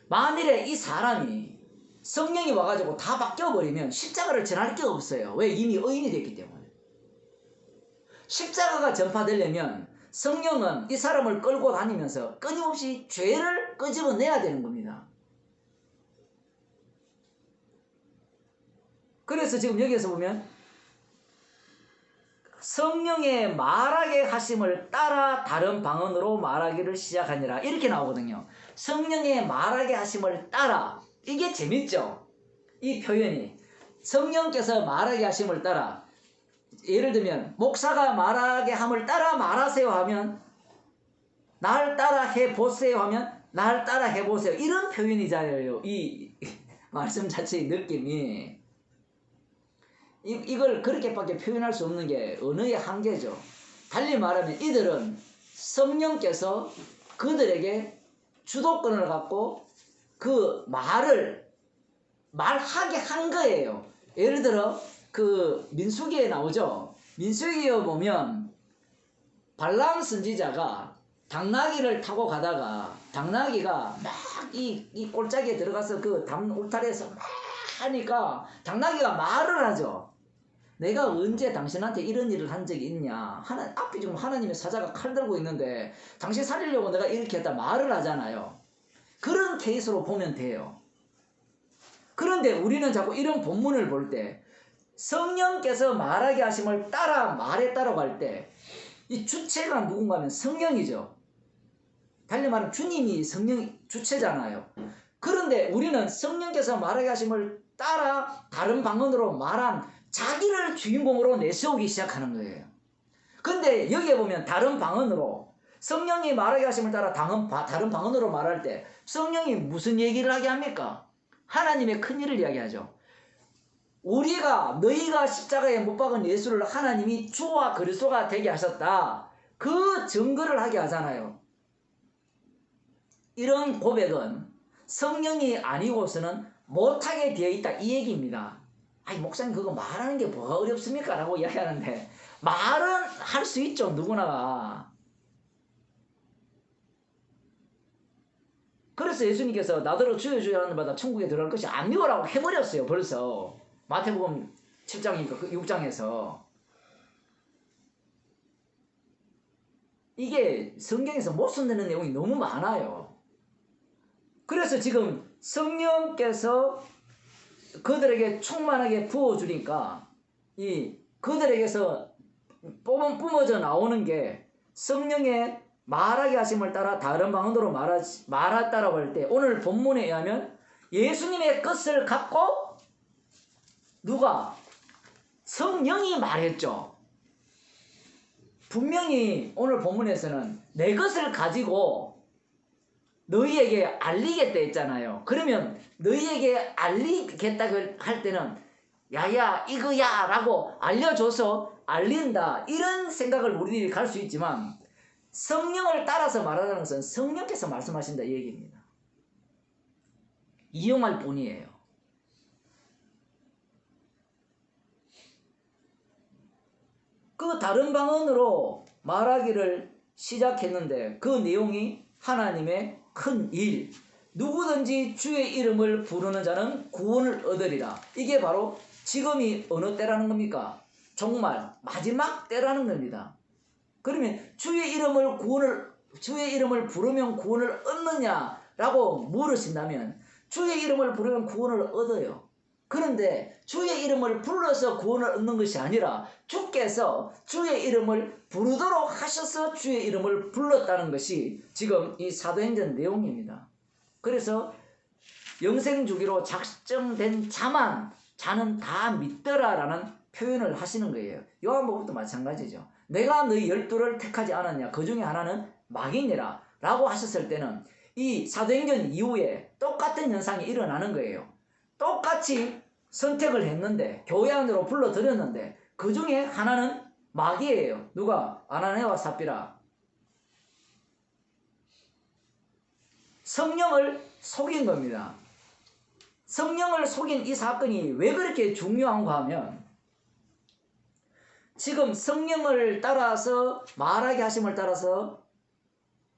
S1: 만일에 이 사람이 성령이 와가지고 다 바뀌어버리면 십자가를 지날 게 없어요. 왜? 이미 의인이 됐기 때문에. 십자가가 전파되려면 성령은 이 사람을 끌고 다니면서 끊임없이 죄를 끄집어내야 되는 겁니다. 그래서 지금 여기에서 보면 성령의 말하게 하심을 따라 다른 방언으로 말하기를 시작하니라 이렇게 나오거든요. 성령의 말하게 하심을 따라, 이게 재밌죠? 이 표현이 성령께서 말하게 하심을 따라, 예를 들면 목사가 말하게 함을 따라 말하세요 하면 날 따라 해보세요 하면 날 따라 해보세요, 이런 표현이잖아요. 이 말씀 자체의 느낌이 이걸 그렇게밖에 표현할 수 없는 게 언어의 한계죠. 달리 말하면 이들은 성령께서 그들에게 주도권을 갖고 그 말하게 한 거예요. 예를 들어 그 민수기에 나오죠. 민수기에 보면 발람 선지자가 당나귀를 타고 가다가 당나귀가 막 이 꼴짝이에 들어가서 그 담 울타리에서 막 하니까 당나귀가 말을 하죠. 내가 언제 당신한테 이런 일을 한 적이 있냐. 앞에 지금 하나님의 사자가 칼 들고 있는데 당신 살리려고 내가 이렇게 했다 말을 하잖아요. 그런 케이스로 보면 돼요. 그런데 우리는 자꾸 이런 본문을 볼 때 성령께서 말하게 하심을 따라 말했다라고 할 때 이 주체가 누군가 하면 성령이죠. 달리 말하면 주님이 성령 주체잖아요. 그런데 우리는 성령께서 말하게 하심을 따라 다른 방언으로 말한 자기를 주인공으로 내세우기 시작하는 거예요. 근데 여기에 보면 다른 방언으로 성령이 말하게 하심을 따라 다른 방언으로 말할 때 성령이 무슨 얘기를 하게 합니까? 하나님의 큰일을 이야기하죠. 너희가 십자가에 못 박은 예수를 하나님이 주와 그리스도가 되게 하셨다, 그 증거를 하게 하잖아요. 이런 고백은 성령이 아니고서는 못하게 되어 있다 이 얘기입니다. 아니 목사님 그거 말하는 게 뭐가 어렵습니까? 라고 이야기하는데 말은 할 수 있죠, 누구나가. 그래서 예수님께서 나더러 주여 주여 하는 마다 천국에 들어갈 것이 아니오라고 해버렸어요 벌써. 마태복음 7장이니까 6장에서. 이게 성경에서 못 쓴다는 내용이 너무 많아요. 그래서 지금 성령께서 그들에게 충만하게 부어주니까 그들에게서 뿜어져 나오는 게 성령의 말하게 하심을 따라 다른 방언으로 말했다라고 할 때 오늘 본문에 의하면 예수님의 뜻을 갖고 누가? 성령이 말했죠. 분명히 오늘 본문에서는 내 것을 가지고 너희에게 알리겠다 했잖아요. 그러면 너희에게 알리겠다 할 때는 야야 이거야 라고 알려줘서 알린다 이런 생각을 우리들이 갈 수 있지만 성령을 따라서 말하는 것은 성령께서 말씀하신다 이 얘기입니다. 이용할 뿐이에요. 그 다른 방언으로 말하기를 시작했는데 그 내용이 하나님의 큰 일, 누구든지 주의 이름을 부르는 자는 구원을 얻으리라. 이게 바로 지금이 어느 때라는 겁니까? 정말 마지막 때라는 겁니다. 그러면 주의 이름을 부르면 구원을 얻느냐라고 물으신다면 주의 이름을 부르면 구원을 얻어요. 그런데 주의 이름을 불러서 구원을 얻는 것이 아니라 주께서 주의 이름을 부르도록 하셔서 주의 이름을 불렀다는 것이 지금 이 사도행전 내용입니다. 그래서 영생주기로 작정된 자는 다 믿더라라는 표현을 하시는 거예요. 요한복음도 마찬가지죠. 내가 너희 12를 택하지 않았냐, 그 중에 하나는 마귀니라 라고 하셨을 때는 이 사도행전 이후에 똑같은 현상이 일어나는 거예요. 똑같이 선택을 했는데 교회 안으로 불러들였는데 그 중에 하나는 마귀예요. 누가? 아나니아와 삽비라. 성령을 속인 겁니다. 성령을 속인 이 사건이 왜 그렇게 중요한가 하면 지금 성령을 따라서 말하게 하심을 따라서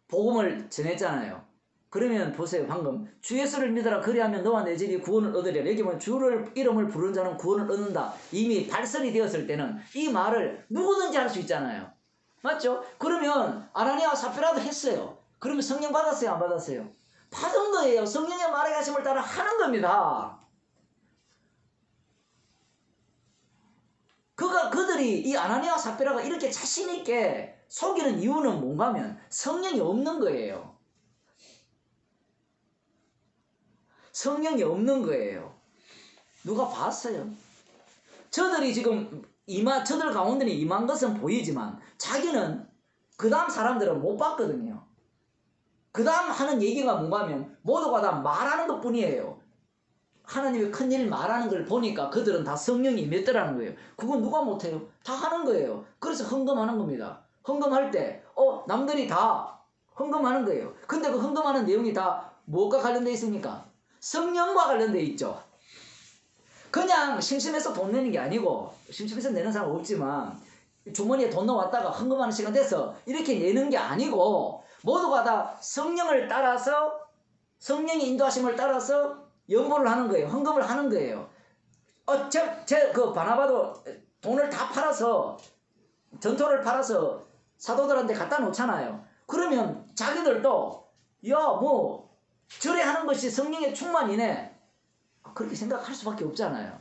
S1: 복음을 전했잖아요. 그러면 보세요. 방금 주 예수를 믿어라 그리하면 너와 내 집이 구원을 얻으리라. 여기 보면 주를 이름을 부르는 자는 구원을 얻는다. 이미 발설이 되었을 때는 이 말을 누구든지 할 수 있잖아요. 맞죠? 그러면 아나니아와 삽비라도 했어요. 그러면 성령 받았어요? 안 받았어요? 받은 거예요. 성령의 말하게 하심을 따라 하는 겁니다. 그들이 이 아나니아와 삽비라가 이렇게 자신 있게 속이는 이유는 뭔가 하면 성령이 없는 거예요. 성령이 없는 거예요. 누가 봤어요? 저들이 지금 저들 가운데는 임한 것은 보이지만 자기는 그 다음 사람들은 못 봤거든요. 그 다음 하는 얘기가 뭔가 하면 모두가 다 말하는 것 뿐이에요. 하나님의 큰일 말하는 걸 보니까 그들은 다 성령이 임했더라는 거예요. 그건 누가 못해요? 다 하는 거예요. 그래서 헌금하는 겁니다. 헌금할 때 남들이 다 헌금하는 거예요. 근데 그 헌금하는 내용이 다 무엇과 관련되어 있습니까? 성령과 관련되어 있죠. 그냥 심심해서 돈 내는 게 아니고, 심심해서 내는 사람 없지만 주머니에 돈 넣어왔다가 헌금하는 시간 돼서 이렇게 내는 게 아니고 모두가 다 성령을 따라서, 성령의 인도하심을 따라서 연보를 하는 거예요. 헌금을 하는 거예요. 그 바나바도 돈을 다 팔아서, 전토를 팔아서 사도들한테 갖다 놓잖아요. 그러면 자기들도 절에하는 것이 성령의 충만이네, 그렇게 생각할 수밖에 없잖아요.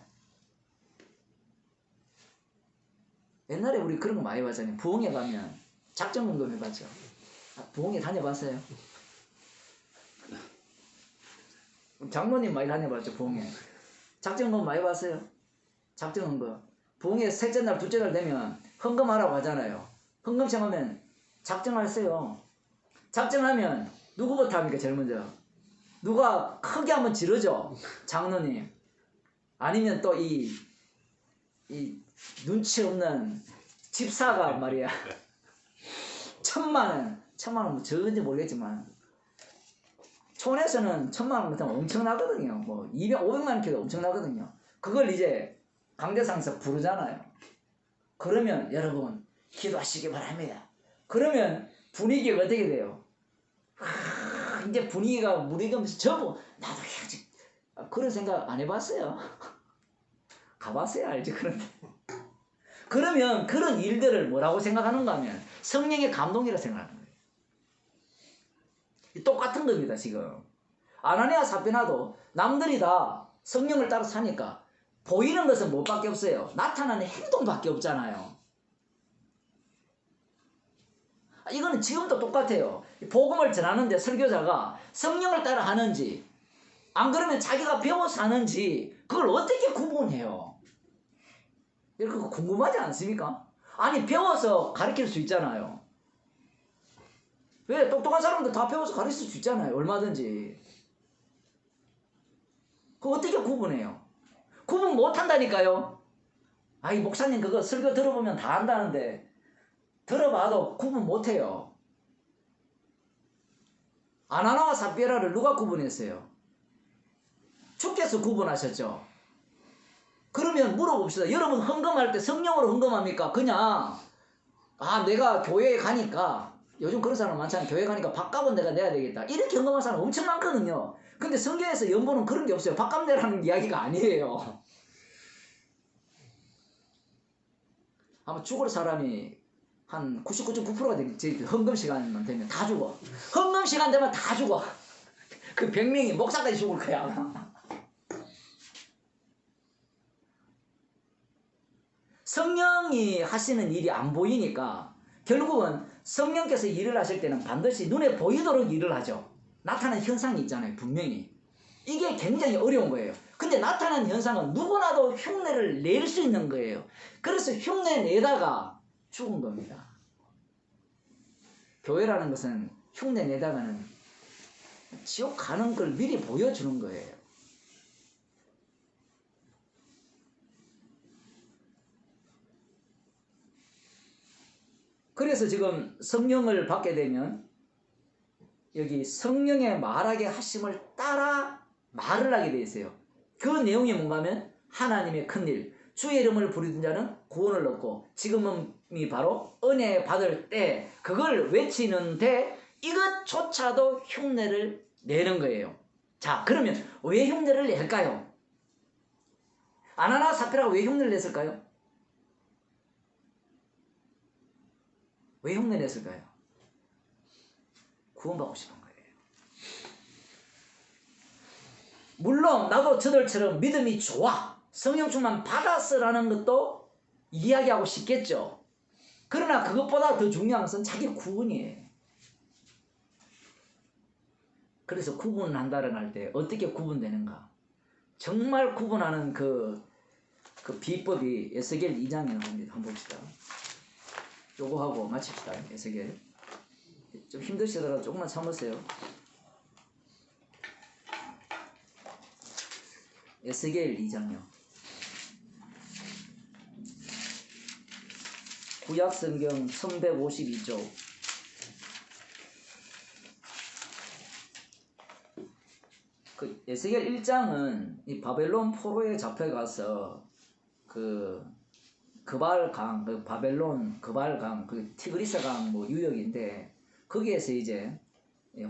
S1: 옛날에 우리 그런 거 많이 봤잖아요. 부흥회 가면 작정금금 해봤죠. 부흥회 다녀봤어요? 장로님 많이 다녀봤죠. 부흥회 작정금 많이 봤어요? 작정금금. 부흥회 셋째 날 둘째 날 되면 헌금하라고 하잖아요. 헌금 청하면 작정하세요. 작정하면 누구부터 합니까? 제일 먼저 누가 크게 한번 지르죠? 장로님. 아니면 또 이 눈치 없는 집사가 말이야. 1,000만 원 뭐 적은지 모르겠지만 촌에서는 1,000만 원 같으면 엄청나거든요. 뭐 200, 500만 원 키도 엄청나거든요. 그걸 이제 강대상에서 부르잖아요. 그러면 여러분 기도하시기 바랍니다. 그러면 분위기가 어떻게 돼요? 이제 분위기가 무리가면서 저거 나도 해야지. 그런 생각 안 해봤어요? 가봤어야 알지. 그런데 그러면 그런 일들을 뭐라고 생각하는가 하면 성령의 감동이라 생각하는 거예요. 똑같은 겁니다. 지금 아나니아 삽비나도 남들이 다 성령을 따라 사니까 보이는 것은 뭐밖에 없어요? 나타나는 행동밖에 없잖아요. 이거는 지금도 똑같아요. 복음을 전하는데 설교자가 성령을 따라 하는지 안 그러면 자기가 배워서 하는지 그걸 어떻게 구분해요? 이거 궁금하지 않습니까? 아니 배워서 가르칠 수 있잖아요. 왜? 똑똑한 사람들 다 배워서 가르칠 수 있잖아요. 얼마든지. 그거 어떻게 구분해요? 구분 못한다니까요. 아이 목사님 그거 설교 들어보면 다 안다는데 들어봐도 구분 못해요. 아나니아와 삽비라를 누가 구분했어요? 주께서 구분하셨죠. 그러면 물어봅시다. 여러분 헌금할 때 성령으로 헌금합니까? 그냥 내가 교회에 가니까, 요즘 그런 사람 많잖아요. 교회 가니까 밥값은 내가 내야 되겠다, 이렇게 헌금하는 사람 엄청 많거든요. 근데 성경에서 연보는 그런 게 없어요. 밥값 내라는 이야기가 아니에요. 아마 죽을 사람이 한 99.9%가 되겠지. 헌금 시간만 되면 다 죽어. 헌금 시간 되면 다 죽어. 그 100명이 목사까지 죽을 거야 아마. 성령이 하시는 일이 안 보이니까 결국은 성령께서 일을 하실 때는 반드시 눈에 보이도록 일을 하죠. 나타나는 현상이 있잖아요. 분명히. 이게 굉장히 어려운 거예요. 근데 나타나는 현상은 누구나도 흉내를 낼 수 있는 거예요. 그래서 흉내 내다가 죽은 겁니다. 교회라는 것은 흉내 내다가는 지옥 가는 걸 미리 보여주는 거예요. 그래서 지금 성령을 받게 되면 여기 성령의 말하게 하심을 따라 말을 하게 돼 있어요. 그 내용이 뭔가 하면 하나님의 큰일, 주의 이름을 부르는 자는 구원을 얻고 지금이 바로 은혜 받을 때 그걸 외치는데 이것조차도 흉내를 내는 거예요. 자, 그러면 왜 흉내를 낼까요? 아나나 사피라가 왜 흉내를 냈을까요? 왜 흉내 냈을까요? 구원받고 싶은 거예요. 물론 나도 저들처럼 믿음이 좋아, 성령 충만 받았으라는 것도 이야기하고 싶겠죠. 그러나 그것보다 더 중요한 것은 자기 구원이에요. 그래서 구분한다는 할 때 어떻게 구분되는가? 정말 구분하는 그 비법이 에스겔 2장에 나옵니다. 한번 봅시다. 요거 하고 마칩시다. 에스겔. 좀 힘드시더라도 조금만 참으세요. 에스겔 2장요. 구약성경 1152쪽. 그 에스겔 1장은 이 바벨론 포로에 잡혀가서 그발강, 그 바벨론 그발강, 그 티그리스강 뭐 유역인데 거기에서 이제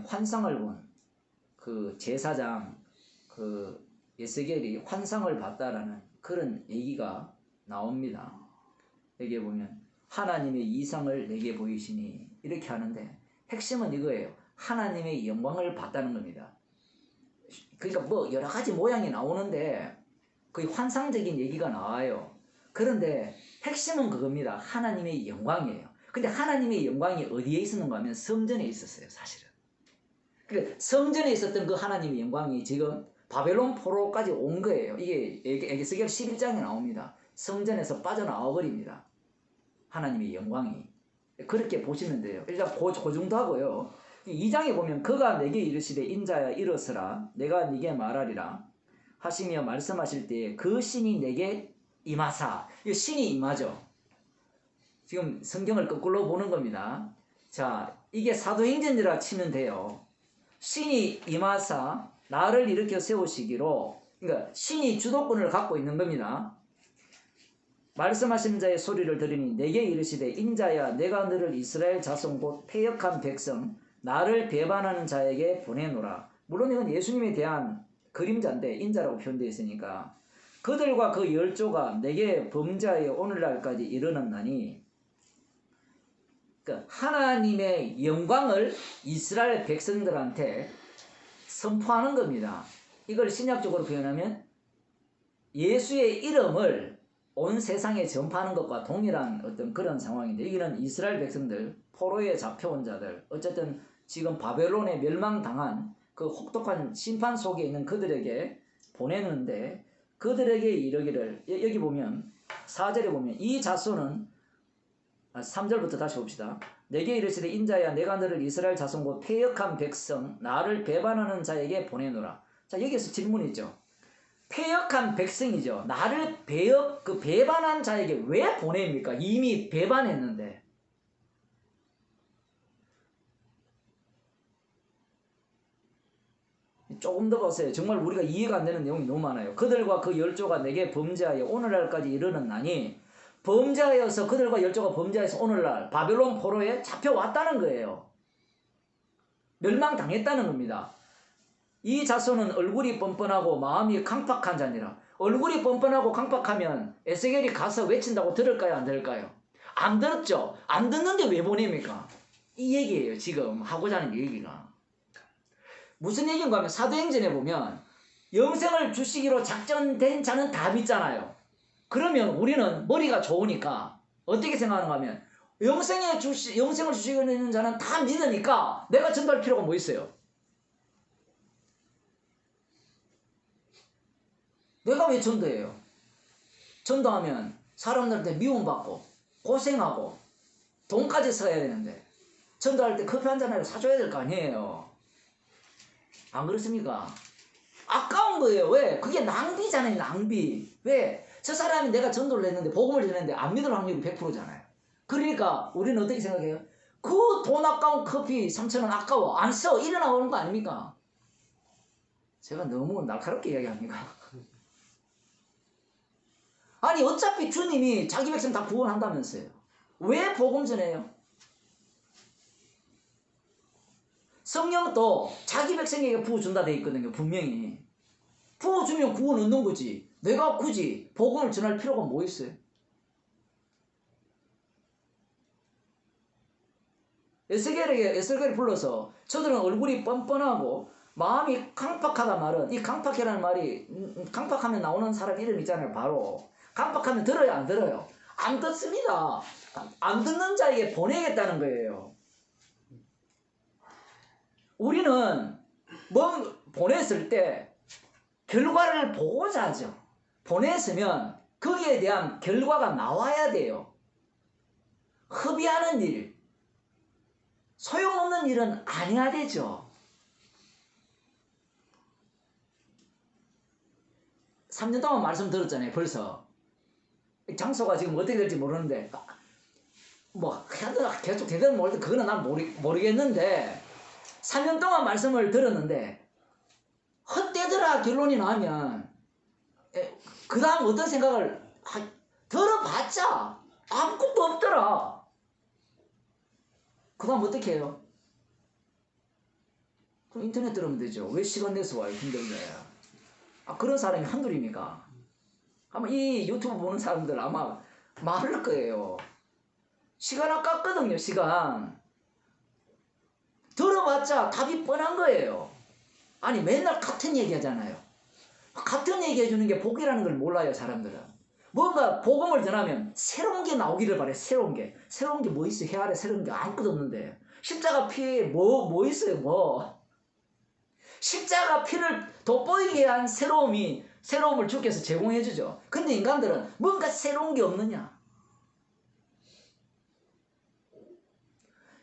S1: 환상을 본 그 제사장 그 에스겔이 환상을 봤다라는 그런 얘기가 나옵니다. 여기에 보면 하나님의 이상을 내게 보이시니 이렇게 하는데 핵심은 이거예요. 하나님의 영광을 봤다는 겁니다. 그러니까 뭐 여러 가지 모양이 나오는데 거의 환상적인 얘기가 나와요. 그런데 핵심은 그겁니다. 하나님의 영광이에요. 근데 하나님의 영광이 어디에 있었는가 하면 성전에 있었어요. 사실은. 그러니까 성전에 있었던 그 하나님의 영광이 지금 바벨론 포로까지 온 거예요. 이게 에스겔 11장에 나옵니다. 성전에서 빠져나와 버립니다. 하나님의 영광이. 그렇게 보시면 돼요. 일단 그 정도 하고요. 2장에 보면 그가 내게 이르시되 인자야 일어서라 내가 네게 말하리라 하시며 말씀하실 때에 그 신이 내게 임하사. 이 신이 임하죠. 지금 성경을 거꾸로 보는 겁니다. 자, 이게 사도행전이라 치면 돼요. 신이 임하사 나를 일으켜 세우시기로, 그러니까 신이 주도권을 갖고 있는 겁니다. 말씀하신 자의 소리를 들으니 내게 이르시되 인자야 내가 너를 이스라엘 자손 곧 패역한 백성 나를 배반하는 자에게 보내노라. 물론 이건 예수님에 대한 그림자인데 인자라고 표현되어 있으니까 그들과 그 10조가 내게 범죄하여 오늘날까지 이르렀나니, 그러니까 하나님의 영광을 이스라엘 백성들한테 선포하는 겁니다. 이걸 신약적으로 표현하면 예수의 이름을 온 세상에 전파하는 것과 동일한 어떤 그런 상황인데, 여기는 이스라엘 백성들, 포로에 잡혀온 자들, 어쨌든 지금 바벨론에 멸망당한 그 혹독한 심판 속에 있는 그들에게 보내는데, 그들에게 이르기를, 여기 보면 4절에 보면 이 자손은 3절부터 다시 봅시다. 내게 이르시되 인자야 내가 너를 이스라엘 자손 곧 패역한 백성 나를 배반하는 자에게 보내노라. 자, 여기서 질문이 있죠. 패역한 백성이죠. 나를 배반한 자에게 왜 보냅니까? 이미 배반했는데. 조금 더 보세요. 정말 우리가 이해가 안 되는 내용이 너무 많아요. 그들과 그 10조가 내게 범죄하여 오늘날까지 이르렀나니, 범죄하여서 그들과 10조가 범죄하여서 오늘날 바벨론 포로에 잡혀왔다는 거예요. 멸망당했다는 겁니다. 이 자손은 얼굴이 뻔뻔하고 마음이 강팍한 자니라. 얼굴이 뻔뻔하고 강팍하면 에스겔이 가서 외친다고 들을까요? 안 들을까요? 안 들었죠. 안 듣는데 왜 보냅니까? 이 얘기예요. 지금 하고자 하는 얘기가. 무슨 얘기인가 하면 사도행전에 보면 영생을 주시기로 작정된 자는 다 믿잖아요. 그러면 우리는 머리가 좋으니까 어떻게 생각하는가 하면 영생을 주시기로 자는 다 믿으니까 내가 전도할 필요가 뭐 있어요? 내가 왜 전도해요? 전도하면 사람들한테 미움받고 고생하고 돈까지 써야 되는데 전도할 때 커피 한잔을 사줘야 될 거 아니에요. 안 그렇습니까? 아까운 거예요. 왜? 그게 낭비잖아요. 낭비. 왜? 저 사람이 내가 전도를 했는데 복음을 전했는데 안 믿을 확률이 100%잖아요. 그러니까 우리는 어떻게 생각해요? 그 돈 아까운 커피 3,000원 아까워. 안 써. 일어나오는 거 아닙니까? 제가 너무 날카롭게 이야기합니까? 아니 어차피 주님이 자기 백성 다 구원한다면서요. 왜 복음 전해요? 성령도 자기 백성에게 부어준다 돼 있거든요. 분명히. 부어주면 구원 얻는 거지. 내가 굳이 복음을 전할 필요가 뭐 있어요? 에스겔이 불러서 저들은 얼굴이 뻔뻔하고 마음이 강팍하단 말은 이 강팍이라는 말이 강팍하면 나오는 사람 이름 있잖아요. 바로 강팍하면 들어요 안 들어요? 안 듣습니다. 안 듣는 자에게 보내겠다는 거예요. 우리는 뭐 보냈을 때 결과를 보고자 하죠. 보냈으면 거기에 대한 결과가 나와야 돼요. 허비하는 일, 소용없는 일은 아니야 되죠. 3년 동안 말씀 들었잖아요. 벌써 장소가 지금 어떻게 될지 모르는데 뭐 계속 되든 모르든 그거는 난 모르겠는데 3년 동안 말씀을 들었는데 헛되더라 결론이 나면 그 다음 어떤 생각을 들어봤자 아무것도 없더라. 그 다음 어떻게 해요? 그럼 인터넷 들으면 되죠. 왜 시간 내서 와요 힘든데. 그런 사람이 한둘입니까? 아마 이 유튜브 보는 사람들 아마 많을 거예요. 시간 아깝거든요. 시간 들어봤자 답이 뻔한 거예요. 아니 맨날 같은 얘기 하잖아요. 같은 얘기 해주는 게 복이라는 걸 몰라요. 사람들은 뭔가 복음을 전하면 새로운 게 나오기를 바래. 새로운 게 뭐 있어요? 해 아래 새로운 게 아무것도 없는데 십자가 피에 뭐 있어요? 뭐 십자가 피를 돋보이게 위한 새로움을 주께서 제공해 주죠. 근데 인간들은 뭔가 새로운 게 없느냐.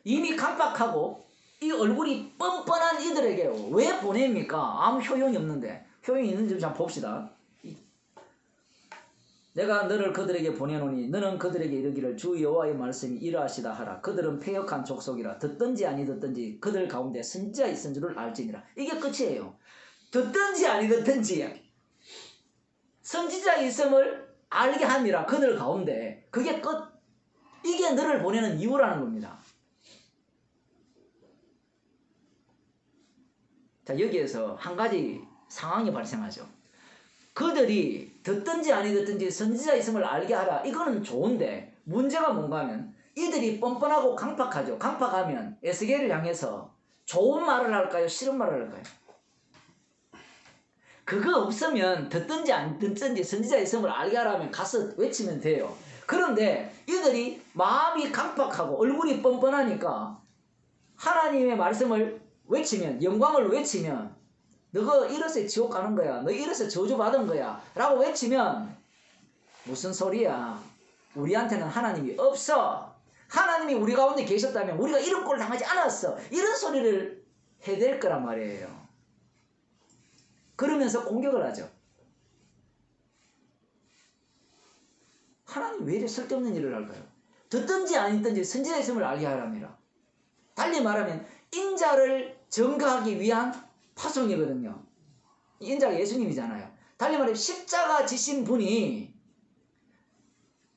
S1: 이미 강박하고 이 얼굴이 뻔뻔한 이들에게 왜 보냅니까? 아무 효용이 없는데. 효용이 있는지 좀 봅시다. 내가 너를 그들에게 보내노니 너는 그들에게 이르기를 주 여호와의 말씀이 이러하시다 하라. 그들은 패역한 족속이라. 듣든지 아니 듣든지 그들 가운데 선지자 있은 줄을 알지니라. 이게 끝이에요. 듣든지 아니 듣든지 선지자 있음을 알게 함이라. 그들 가운데. 그게 끝. 이게 너를 보내는 이유라는 겁니다. 자, 여기에서 한 가지 상황이 발생하죠. 그들이 듣든지 아니 듣든지 선지자 있음을 알게 하라. 이거는 좋은데 문제가 뭔가 하면 이들이 뻔뻔하고 강팍하죠. 강팍하면 에스겔을 향해서 좋은 말을 할까요? 싫은 말을 할까요? 그거 없으면 듣든지 안 듣든지 선지자 있음을 알게 하라면 가서 외치면 돼요. 그런데 이들이 마음이 강팍하고 얼굴이 뻔뻔하니까 하나님의 말씀을 외치면, 영광을 외치면 너가 이래서 지옥 가는 거야, 너 이래서 저주받은 거야 라고 외치면 무슨 소리야. 우리한테는 하나님이 없어. 하나님이 우리 가운데 계셨다면 우리가 이런 꼴을 당하지 않았어. 이런 소리를 해댈 거란 말이에요. 그러면서 공격을 하죠. 하나님 왜 이렇게 쓸데없는 일을 할까요? 듣든지 안 듣든지 선지자 있음을 알게 하랍니다. 달리 말하면 인자를 증거하기 위한 파송이거든요. 인자가 예수님이잖아요. 달리 말하면 십자가 지신 분이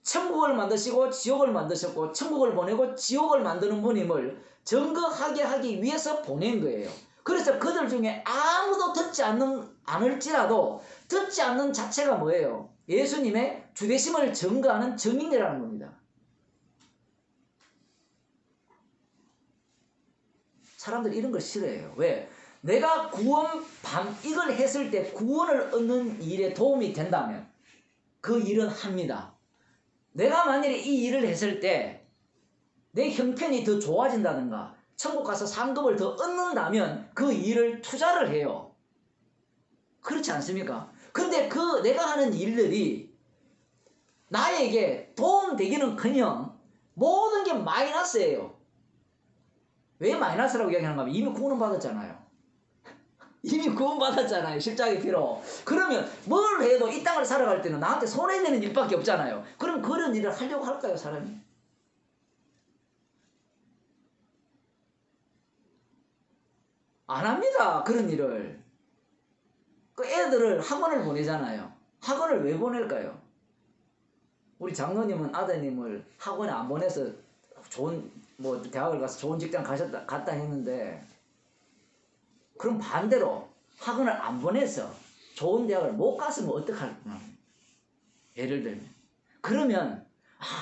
S1: 천국을 만드시고 지옥을 만드셨고 천국을 보내고 지옥을 만드는 분임을 증거하게 하기 위해서 보낸 거예요. 그래서 그들 중에 아무도 듣지 않을지라도 듣지 않는 자체가 뭐예요? 예수님의 주되심을 증거하는 증인이라는 겁니다. 사람들이 이런 걸 싫어해요. 왜? 내가 이걸 했을 때 구원을 얻는 일에 도움이 된다면 그 일은 합니다. 내가 만일에 이 일을 했을 때 내 형편이 더 좋아진다든가 천국 가서 상급을 더 얻는다면 그 일을 투자를 해요. 그렇지 않습니까? 근데 내가 하는 일들이 나에게 도움되기는커녕 모든 게 마이너스예요. 왜 마이너스라고 이야기하는가 하면 이미 구원은 받았잖아요. 이미 구원받았잖아요. 십자가의 피로. 그러면 뭘 해도 이 땅을 살아갈 때는 나한테 손해되는 일밖에 없잖아요. 그럼 그런 일을 하려고 할까요, 사람이? 안 합니다. 그런 일을. 그 애들을 학원을 보내잖아요. 학원을 왜 보낼까요? 우리 장로님은 아드님을 학원에 안 보내서 좋은 대학을 가서 좋은 직장 갔다 했는데, 그럼 반대로 학원을 안 보내서 좋은 대학을 못 갔으면 어떡할까? 예를 들면. 그러면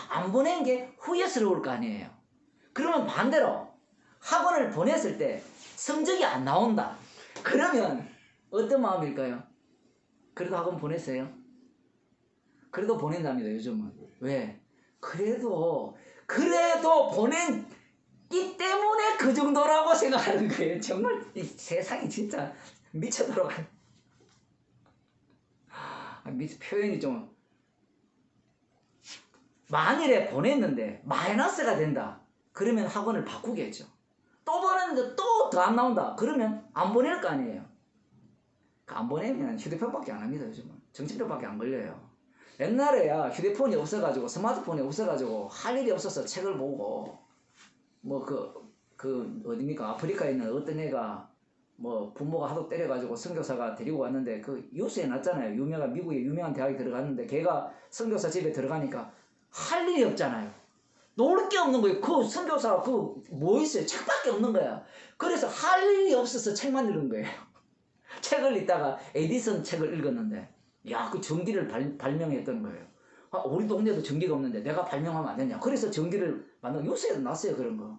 S1: 안 보낸 게 후회스러울 거 아니에요. 그러면 반대로 학원을 보냈을 때 성적이 안 나온다. 그러면 어떤 마음일까요? 그래도 학원 보냈어요? 그래도 보낸답니다, 요즘은. 왜? 그래도 보냈기 때문에 그 정도라고 생각하는 거예요. 정말 이 세상이 진짜 미쳐 돌아가요. 표현이 좀. 만일에 보냈는데 마이너스가 된다. 그러면 학원을 바꾸겠죠. 또 보냈는데 또 더 안 나온다. 그러면 안 보낼 거 아니에요. 안 보내면 휴대폰밖에 안 합니다, 요즘은. 정신병밖에 안 걸려요. 옛날에야 휴대폰이 없어가지고 스마트폰이 없어가지고 할 일이 없어서 책을 보고 어딥니까? 아프리카에 있는 어떤 애가 부모가 하도 때려가지고 선교사가 데리고 왔는데 그 뉴스에 났잖아요. 미국의 유명한 대학에 들어갔는데 걔가 선교사 집에 들어가니까 할 일이 없잖아요. 놀 게 없는 거예요. 그 선교사 있어요? 책밖에 없는 거야. 그래서 할 일이 없어서 책만 읽은 거예요. 책을 읽다가 에디슨 책을 읽었는데 그 전기를 발명했던 거예요. 우리 동네도 전기가 없는데 내가 발명하면 안 되냐. 그래서 전기를 만든 뉴스에도 났어요. 그런 거.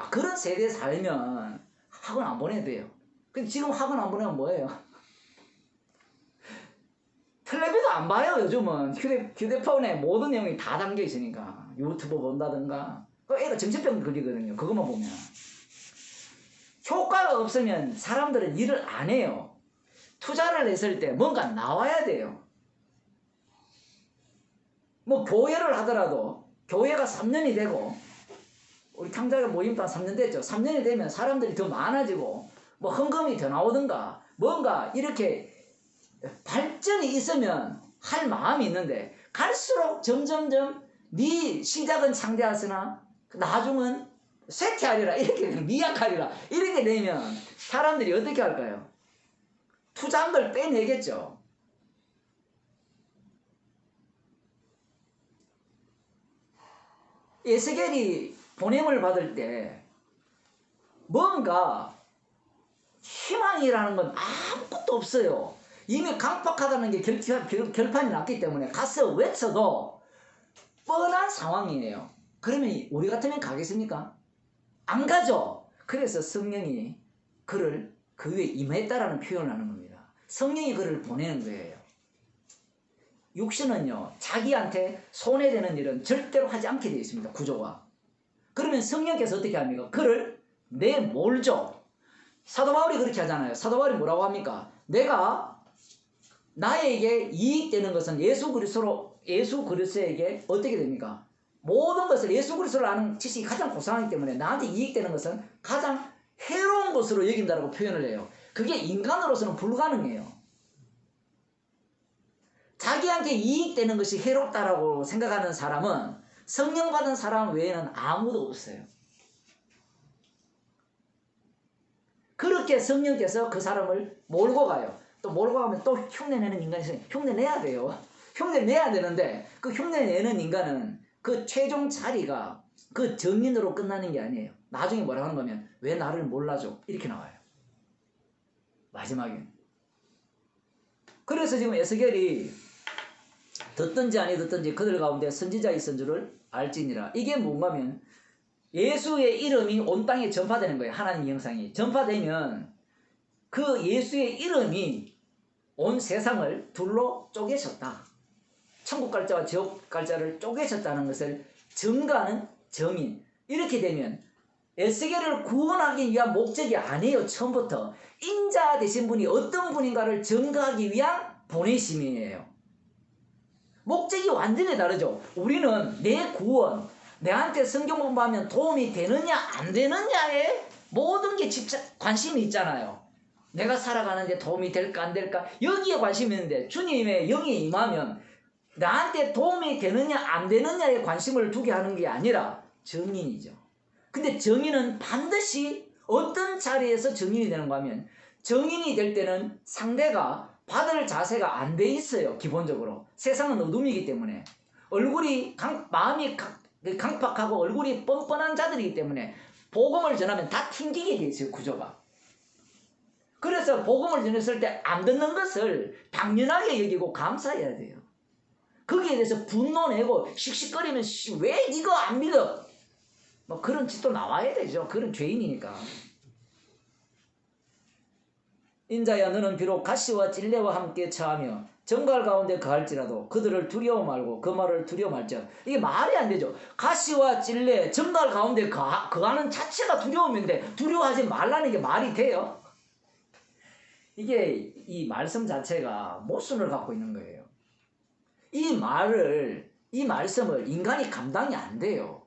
S1: 그런 세대에 살면 학원 안 보내도 돼요. 근데 지금 학원 안 보내면 뭐예요? 텔레비도 안 봐요. 요즘은 휴대폰에 모든 내용이 다 담겨 있으니까. 유튜브 본다든가. 애가 정신병 걸리거든요. 그것만 보면. 효과가 없으면 사람들은 일을 안 해요. 투자를 했을 때 뭔가 나와야 돼요. 교회를 하더라도 교회가 3년이 되고 우리 탕자가 모임도 한 3년 됐죠. 3년이 되면 사람들이 더 많아지고 헌금이 더 나오든가 뭔가 이렇게 발전이 있으면 할 마음이 있는데 갈수록 점점점 네 시작은 창대하으나 나중은 쇠퇴하리라 이렇게 미약하리라 이렇게 되면 사람들이 어떻게 할까요? 투자한 걸 빼내겠죠. 에스겔이 보냄을 받을 때 뭔가 희망이라는 건 아무것도 없어요. 이미 강박하다는 게 결판이 났기 때문에 가서 외쳐도 뻔한 상황이에요. 그러면 우리 같으면 가겠습니까? 안 가죠. 그래서 성령이 그를 그 위에 임했다라는 표현을 하는 겁니다. 성령이 그를 보내는 거예요. 육신은요, 자기한테 손해되는 일은 절대로 하지 않게 되어 있습니다. 구조가. 그러면 성령께서 어떻게 합니까? 그를 내몰죠. 사도 바울이 그렇게 하잖아요. 사도 바울이 뭐라고 합니까? 나에게 이익되는 것은 예수 그리스도에게 어떻게 됩니까? 모든 것을 예수 그리스도를 아는 지식이 가장 고상하기 때문에 나한테 이익되는 것은 가장 해로운 것으로 여긴다라고 표현을 해요. 그게 인간으로서는 불가능해요. 자기한테 이익되는 것이 해롭다라고 생각하는 사람은 성령 받은 사람 외에는 아무도 없어요. 그렇게 성령께서 그 사람을 몰고 가요. 또 몰고 가면 또 흉내내는 인간이 있어요. 흉내내야 돼요. 흉내내야 되는데 그 흉내내는 인간은 그 최종 자리가 그 정인으로 끝나는 게 아니에요. 나중에 뭐라고 하는 거면 왜 나를 몰라줘? 이렇게 나와요. 마지막에. 그래서 지금 에스겔이 듣든지 아니 듣든지 그들 가운데 선지자 있은 줄을 알지니라. 이게 뭔가 하면 예수의 이름이 온 땅에 전파되는 거예요. 하나님의 영상이 전파되면 그 예수의 이름이 온 세상을 둘로 쪼개셨다. 천국 갈자와 지옥 갈자를 쪼개셨다는 것을 증거하는 정인. 이렇게 되면 에스겔을 구원하기 위한 목적이 아니에요. 처음부터 인자 되신 분이 어떤 분인가를 증거하기 위한 보내심이에요. 목적이 완전히 다르죠. 우리는 내 구원, 내한테 성경 공부하면 도움이 되느냐 안 되느냐에 모든 게 관심이 있잖아요. 내가 살아가는데 도움이 될까 안 될까 여기에 관심이 있는데 주님의 영이 임하면 나한테 도움이 되느냐 안 되느냐에 관심을 두게 하는 게 아니라 정인이죠. 근데 정인은 반드시 어떤 자리에서 정인이 되는가 하면 정인이 될 때는 상대가 받을 자세가 안 돼 있어요. 기본적으로 세상은 어둠이기 때문에 얼굴이 마음이 강팍하고 얼굴이 뻔뻔한 자들이기 때문에 복음을 전하면 다 튕기게 돼 있어요. 구조가. 그래서 복음을 전했을 때 안 듣는 것을 당연하게 여기고 감사해야 돼요. 거기에 대해서 분노내고 씩씩거리면 왜 이거 안 믿어? 뭐 그런 짓도 나와야 되죠. 그런 죄인이니까. 인자야 너는 비록 가시와 찔레와 함께 처하며 정갈 가운데 거할지라도 그들을 두려워 말고 그 말을 두려워 말지어다. 이게 말이 안 되죠. 가시와 찔레 정갈 가운데 거하는 자체가 두려움인데 두려워하지 말라는 게 말이 돼요? 이게 이 말씀 자체가 모순을 갖고 있는 거예요. 이 말씀을 인간이 감당이 안 돼요.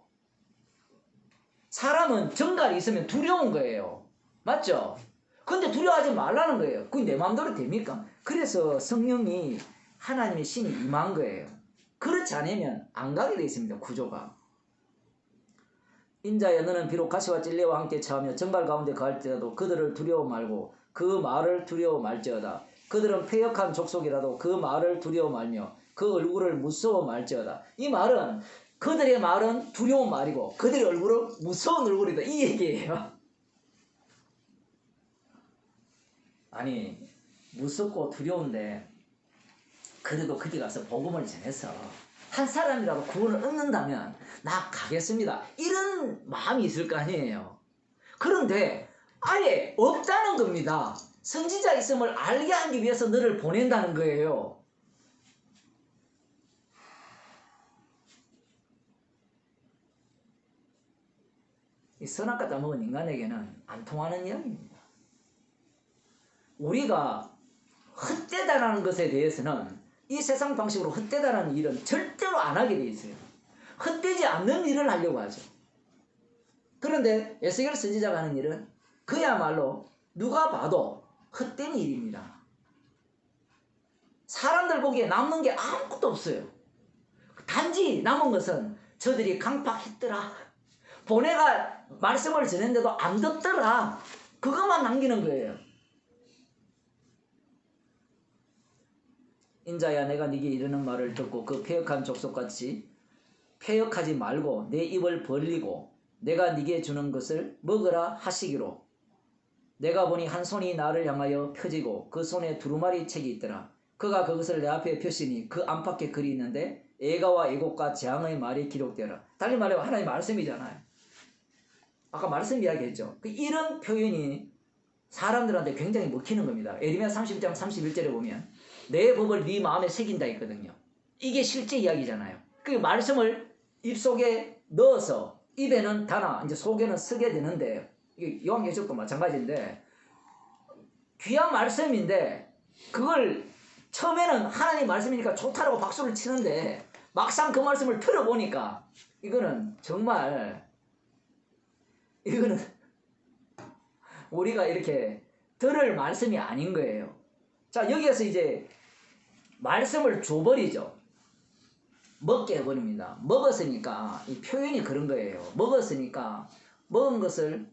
S1: 사람은 정갈이 있으면 두려운 거예요. 맞죠? 근데 두려워하지 말라는 거예요. 그게 내 마음대로 됩니까? 그래서 성령이 하나님의 신이 임한 거예요. 그렇지 않으면 안 가게 돼 있습니다. 구조가. 인자야 너는 비록 가시와 찔레와 함께 처하며 정갈 가운데 거할지라도 그들을 두려워 말고 그 말을 두려워 말지어다. 그들은 패역한 족속이라도 그 말을 두려워 말며 그 얼굴을 무서워 말지어다. 이 말은 그들의 말은 두려운 말이고 그들의 얼굴은 무서운 얼굴이다. 이 얘기예요. 아니 무섭고 두려운데 그래도 거기 가서 복음을 전해서 한 사람이라도 구원을 얻는다면 나 가겠습니다. 이런 마음이 있을 거 아니에요. 그런데 아예 없다는 겁니다. 선지자 있음을 알게 하기 위해서 너를 보낸다는 거예요. 이 선악과 따먹은 인간에게는 안 통하는 이야기입니다. 우리가 헛되다라는 것에 대해서는 이 세상 방식으로 헛되다라는 일은 절대로 안 하게 돼 있어요. 헛되지 않는 일을 하려고 하죠. 그런데 에스겔 선지자가 하는 일은 그야말로 누가 봐도 헛된 일입니다. 사람들 보기에 남는 게 아무것도 없어요. 단지 남은 것은 저들이 강팍했더라. 보내가 말씀을 전했는데도 안 듣더라. 그것만 남기는 거예요. 인자야 내가 네게 이르는 말을 듣고 그 패역한 족속같이 패역하지 말고 내 입을 벌리고 내가 네게 주는 것을 먹으라 하시기로 내가 보니 한 손이 나를 향하여 펴지고 그 손에 두루마리 책이 있더라. 그가 그것을 내 앞에 펴시니 그 안팎에 글이 있는데 애가와 애곡과 재앙의 말이 기록되어라. 달리 말해 하나님의 말씀이잖아요. 아까 말씀 이야기했죠. 이런 표현이 사람들한테 굉장히 먹히는 겁니다. 에레미야 30장 31절에 보면 내 법을 네 마음에 새긴다 했거든요. 이게 실제 이야기잖아요. 그 말씀을 입속에 넣어서 입에는 다나 이제 속에는 쓰게 되는데 이게 요한계시록도 마찬가지인데 귀한 말씀인데 그걸 처음에는 하나님 말씀이니까 좋다라고 박수를 치는데 막상 그 말씀을 들어보니까 이거는 정말 이거는 우리가 이렇게 들을 말씀이 아닌 거예요. 자 여기에서 이제 말씀을 줘버리죠. 먹게 해버립니다. 먹었으니까 이 표현이 그런 거예요. 먹었으니까 먹은 것을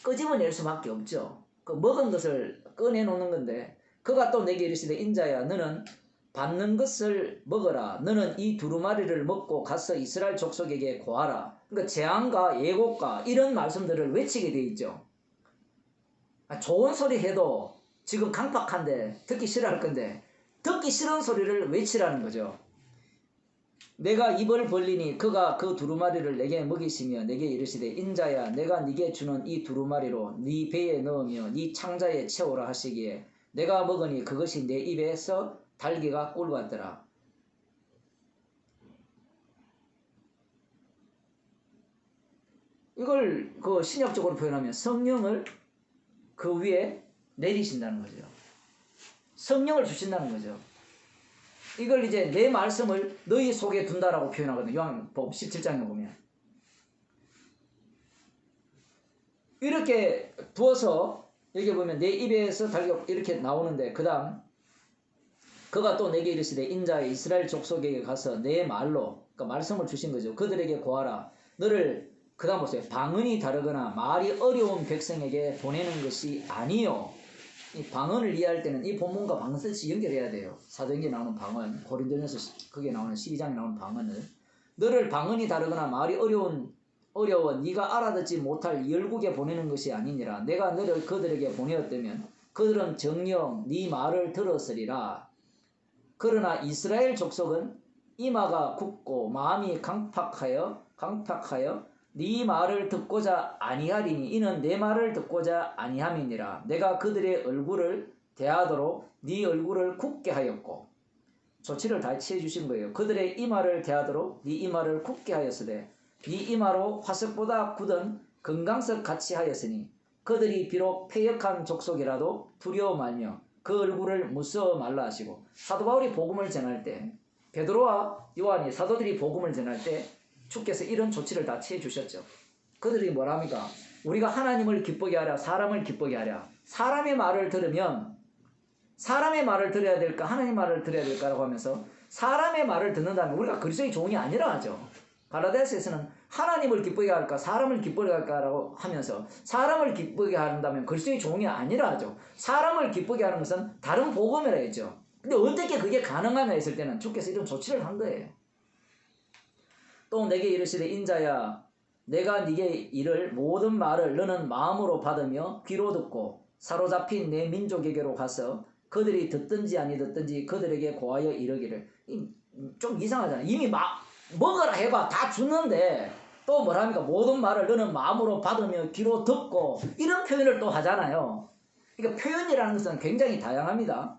S1: 끄집어낼 수밖에 없죠. 그 먹은 것을 꺼내놓는 건데 그가 또 내게 이르시되 인자야 너는 받는 것을 먹어라. 너는 이 두루마리를 먹고 가서 이스라엘 족속에게 고하라. 그러니까 재앙과 예고과 이런 말씀들을 외치게 돼 있죠. 좋은 소리 해도 지금 강팍한데 듣기 싫어할 건데 듣기 싫은 소리를 외치라는 거죠. 내가 입을 벌리니 그가 그 두루마리를 내게 먹이시며 내게 이르시되 인자야 내가 네게 주는 이 두루마리로 네 배에 넣으며 네 창자에 채우라 하시기에 내가 먹으니 그것이 내 입에서 달기가 꿀 같더라. 이걸 그 신약적으로 표현하면 성령을 그 위에 내리신다는 거죠. 성령을 주신다는 거죠. 이걸 이제 내 말씀을 너희 속에 둔다라고 표현하거든요. 요한복음 17장에 보면. 이렇게 두어서 여기 보면 내 입에서 달기가 이렇게 나오는데 그 다음 그가 또 내게 이르시되 인자의 이스라엘 족속에게 가서 내 말로 그러니까 말씀을 주신 거죠. 그들에게 고하라. 너를 그 다음 보세요. 방언이 다르거나 말이 어려운 백성에게 보내는 것이 아니요. 이 방언을 이해할 때는 이 본문과 방언뜻이 연결해야 돼요. 사도행전에 나오는 방언, 고린도전서 거기에 나오는 12장에 나오는 방언을 너를 방언이 다르거나 말이 어려워 네가 알아듣지 못할 열국에 보내는 것이 아니니라. 내가 너를 그들에게 보내었다면 그들은 정녕 네 말을 들었으리라. 그러나 이스라엘 족속은 이마가 굳고 마음이 강팍하여 네 말을 듣고자 아니하리니 이는 내 말을 듣고자 아니함이니라. 내가 그들의 얼굴을 대하도록 네 얼굴을 굳게 하였고 조치를 다 취해 주신 거예요. 그들의 이마를 대하도록 네 이마를 굳게 하였으되 네 이마로 화석보다 굳은 금강석 같이 하였으니 그들이 비록 패역한 족속이라도 두려워 말며 그 얼굴을 무서워 말라 하시고 사도 바울이 복음을 전할 때 베드로와 요한이 사도들이 복음을 전할 때 주께서 이런 조치를 다 취해 주셨죠. 그들이 뭐랍니까? 우리가 하나님을 기쁘게 하랴 사람을 기쁘게 하랴. 사람의 말을 들으면 사람의 말을 들어야 될까 하나님의 말을 들어야 될까라고 하면서 사람의 말을 듣는다면 우리가 그리스도의 종이 아니라 하죠. 갈라디아서에서는 하나님을 기쁘게 할까 사람을 기쁘게 할까라고 하면서 사람을 기쁘게 한다면 그리스도의 종이 아니라 하죠. 사람을 기쁘게 하는 것은 다른 복음이라 했죠. 근데 어떻게 그게 가능하냐 했을 때는 주께서 이런 조치를 한 거예요. 또 내게 이르시되 인자야 내가 네게 이를 모든 말을 너는 마음으로 받으며 귀로 듣고 사로잡힌 내 민족에게로 가서 그들이 듣든지 아니 듣든지 그들에게 고하여 이르기를. 좀 이상하잖아. 이미 먹으라 해봐 다 주는데 또 뭐랍니까? 모든 말을 너는 마음으로 받으며 귀로 듣고 이런 표현을 또 하잖아요. 그러니까 표현이라는 것은 굉장히 다양합니다.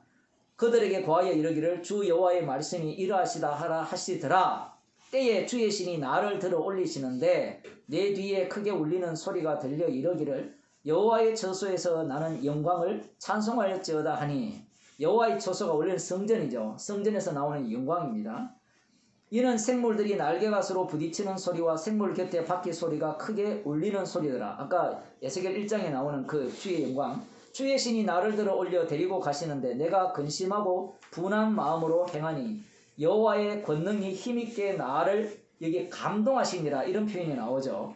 S1: 그들에게 고하여 이르기를 주 여호와의 말씀이 이러하시다 하라 하시더라. 때에 주의 신이 나를 들어 올리시는데 내 뒤에 크게 울리는 소리가 들려 이르기를 여호와의 처소에서 나는 영광을 찬송하였지어다 하니 여호와의 처소가 원래는 성전이죠. 성전에서 나오는 영광입니다. 이는 생물들이 날개가 서로 부딪히는 소리와 생물 곁에 바퀴 소리가 크게 울리는 소리더라. 아까 에스겔 1장에 나오는 그 주의 영광. 주의 신이 나를 들어 올려 데리고 가시는데 내가 근심하고 분한 마음으로 행하니 여호와의 권능이 힘있게 나를 여기 감동하시니라 이런 표현이 나오죠.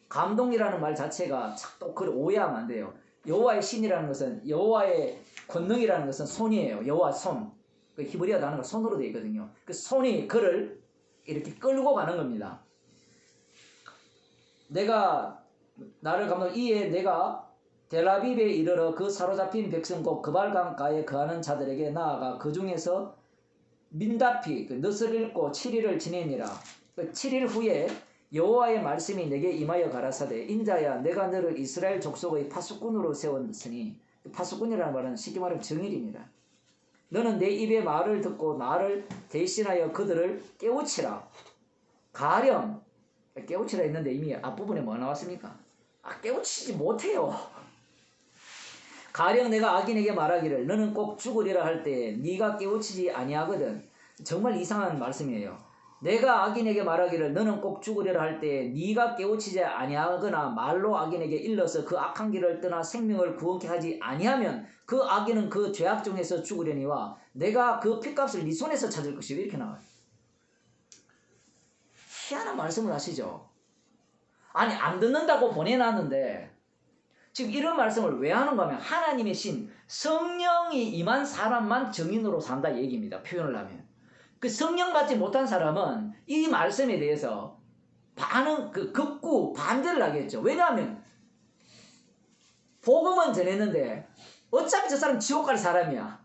S1: 감동이라는 말 자체가 또 그걸 오해하면 안 돼요. 여호와의 신이라는 것은 여호와의 권능이라는 것은 손이에요. 여호와 손. 그 히브리어 단어가 손으로 되어 있거든요. 그 손이 그를 이렇게 끌고 가는 겁니다. 내가 나를 감동 이에 내가 델아비브에 이르러 그 사로잡힌 백성 곧 그발강가에 거하는 자들에게 나아가 그 중에서 민다피 넛을 읽고 7일을 지내니라. 7일 후에 여호와의 말씀이 내게 임하여 가라사대 인자야 내가 너를 이스라엘 족속의 파수꾼으로 세웠으니 파수꾼이라는 말은 쉽게 말하면 정일입니다. 너는 내 입의 말을 듣고 나를 대신하여 그들을 깨우치라. 가령 깨우치라 했는데 이미 앞부분에 뭐 나왔습니까? 깨우치지 못해요. 가령 내가 악인에게 말하기를 너는 꼭 죽으리라 할 때에 네가 깨우치지 아니하거든. 정말 이상한 말씀이에요. 내가 악인에게 말하기를 너는 꼭 죽으리라 할 때에 네가 깨우치지 아니하거나 말로 악인에게 일러서 그 악한 길을 떠나 생명을 구원케 하지 아니하면 그 악인은 그 죄악 중에서 죽으려니와 내가 그 핏값을 네 손에서 찾을 것이고 이렇게 나와요. 희한한 말씀을 하시죠. 아니 안 듣는다고 보내놨는데 지금 이런 말씀을 왜 하는가 하면 하나님의 신 성령이 임한 사람만 증인으로 산다 얘기입니다. 표현을 하면 그 성령 받지 못한 사람은 이 말씀에 대해서 반응, 극구 반대를 하겠죠. 왜냐하면 복음은 전했는데 어차피 저 사람 지옥 갈 사람이야.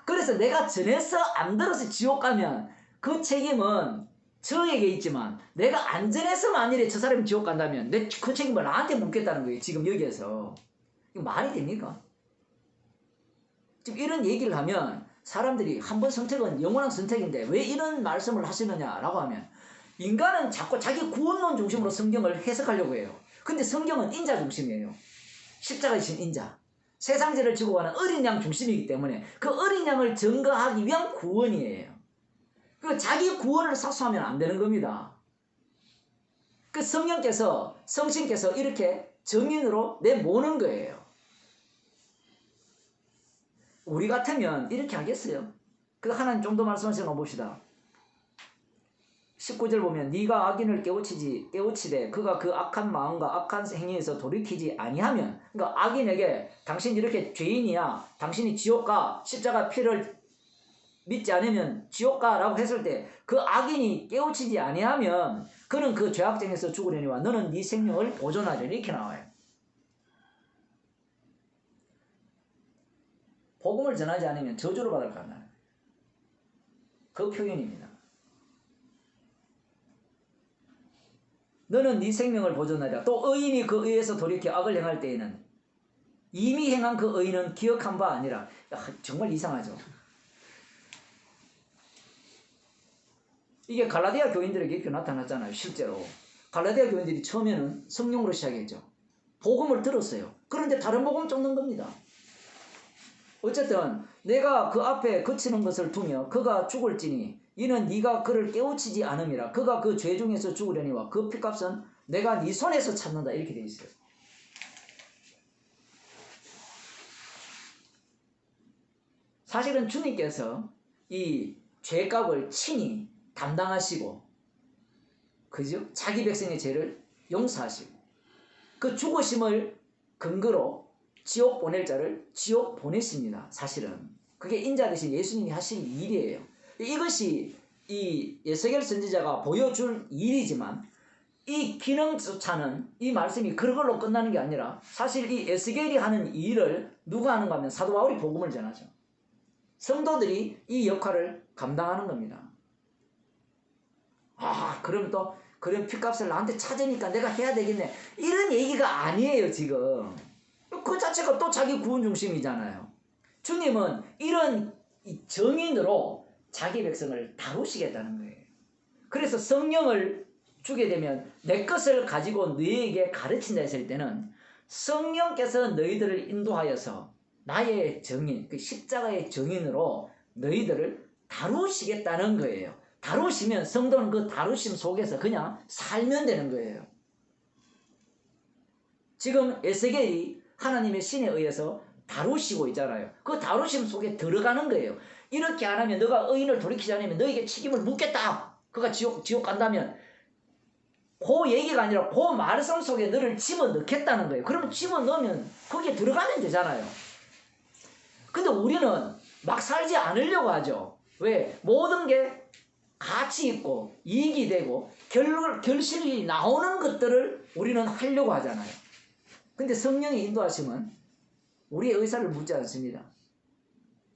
S1: 그래서 내가 전해서 안 들어서 지옥 가면 그 책임은 저에게 있지만 내가 안 전해서 만일에 저 사람이 지옥 간다면 그 책임을 나한테 묻겠다는 거예요. 지금 여기에서. 이거 말이 됩니까? 지금 이런 얘기를 하면 사람들이 한 번 선택은 영원한 선택인데 왜 이런 말씀을 하시느냐라고 하면 인간은 자꾸 자기 구원론 중심으로 성경을 해석하려고 해요. 근데 성경은 인자 중심이에요. 십자가이신 인자. 세상 죄를 지고 가는 어린 양 중심이기 때문에 그 어린 양을 증거하기 위한 구원이에요. 그 자기 구원을 사수하면 안 되는 겁니다. 그 성신께서 이렇게 정인으로 내모는 거예요. 우리 같으면 이렇게 하겠어요? 그 하나님 좀 더 말씀하시는 거 봅시다. 19절 보면 네가 악인을 깨우치되 그가 그 악한 마음과 악한 행위에서 돌이키지 아니하면, 그러니까 악인에게 당신 이렇게 죄인이야, 당신이 지옥 가, 십자가 피를 믿지 않으면 지옥 가라고 했을 때 그 악인이 깨우치지 아니하면 그는 그 죄악쟁에서 죽으려니와 너는 네 생명을 보존하려니, 이렇게 나와요. 복음을 전하지 않으면 저주를 받을 거다. 그 표현입니다. 너는 네 생명을 보존하리라. 또 의인이 그 의에서 돌이켜 악을 행할 때에는 이미 행한 그 의인은 기억한 바 아니라. 정말 이상하죠. 이게 갈라디아 교인들에게 이렇게 나타났잖아요. 실제로 갈라디아 교인들이 처음에는 성령으로 시작했죠. 복음을 들었어요. 그런데 다른 복음 쫓는 겁니다. 어쨌든 내가 그 앞에 그치는 것을 두며 그가 죽을지니 이는 네가 그를 깨우치지 않음이라. 그가 그 죄 중에서 죽으려니와 그 피값은 내가 네 손에서 찾는다, 이렇게 되어 있어요. 사실은 주님께서 이 죄값을 친히 담당하시고, 그죠? 자기 백성의 죄를 용서하시고 그 죽으심을 근거로 지옥 보낼 자를 지옥 보내십니다. 사실은 그게 인자 되신 예수님이 하신 일이에요. 이것이 이 에스겔 선지자가 보여줄 일이지만 이 기능조차는 이 말씀이 그걸로 끝나는 게 아니라 사실 이 에스겔이 하는 일을 누가 하는가 하면 사도 바울이 복음을 전하죠. 성도들이 이 역할을 감당하는 겁니다. 그럼 핏값을 나한테 찾으니까 내가 해야 되겠네, 이런 얘기가 아니에요. 지금 그 자체가 또 자기 구원 중심이잖아요. 주님은 이런 정인으로 자기 백성을 다루시겠다는 거예요. 그래서 성령을 주게 되면 내 것을 가지고 너희에게 가르친다 했을 때는 성령께서 너희들을 인도하여서 나의 정인, 그 십자가의 정인으로 너희들을 다루시겠다는 거예요. 다루시면 성도는 그 다루심 속에서 그냥 살면 되는 거예요. 지금 에스겔이 하나님의 신에 의해서 다루시고 있잖아요. 그 다루심 속에 들어가는 거예요. 이렇게 안 하면 너가 의인을 돌이키지 않으면 너에게 책임을 묻겠다. 그가 지옥 간다면 그 얘기가 아니라 그 말씀 속에 너를 집어넣겠다는 거예요. 그러면 집어넣으면 거기에 들어가면 되잖아요. 근데 우리는 막 살지 않으려고 하죠. 왜? 모든 게 가치 있고 이익이 되고 결실이 나오는 것들을 우리는 하려고 하잖아요. 근데 성령의 인도하심은 우리의 의사를 묻지 않습니다.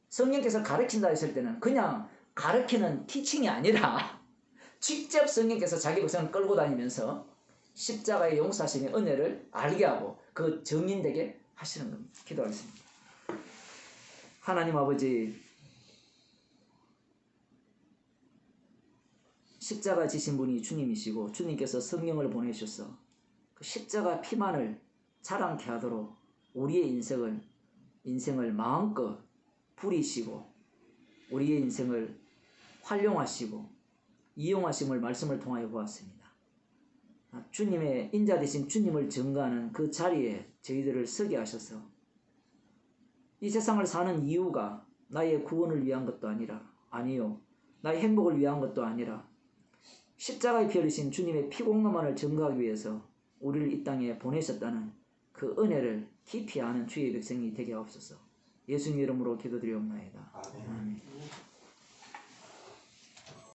S1: 성령께서 가르친다 했을 때는 그냥 가르치는 티칭이 아니라 직접 성령께서 자기 백성을 끌고 다니면서 십자가의 용서하심의 은혜를 알게 하고 그 정인되게 하시는 겁니다. 기도하겠습니다. 하나님 아버지, 십자가 지신 분이 주님이시고 주님께서 성령을 보내셔서 그 십자가 피만을 자랑케 하도록 우리의 인생을 마음껏 부리시고 우리의 인생을 활용하시고 이용하심을 말씀을 통하여 보았습니다. 주님의 인자 되신 주님을 증거하는 그 자리에 저희들을 서게 하셔서 이 세상을 사는 이유가 나의 구원을 위한 것도 아니요 나의 행복을 위한 것도 아니라 십자가에 피어리신 주님의 피공로만을 증거하기 위해서 우리를 이 땅에 보내셨다는 그 은혜를 깊이 아는 주의 백성이 되게 하옵소서. 예수님 이름으로 기도드리옵나이다. 아멘.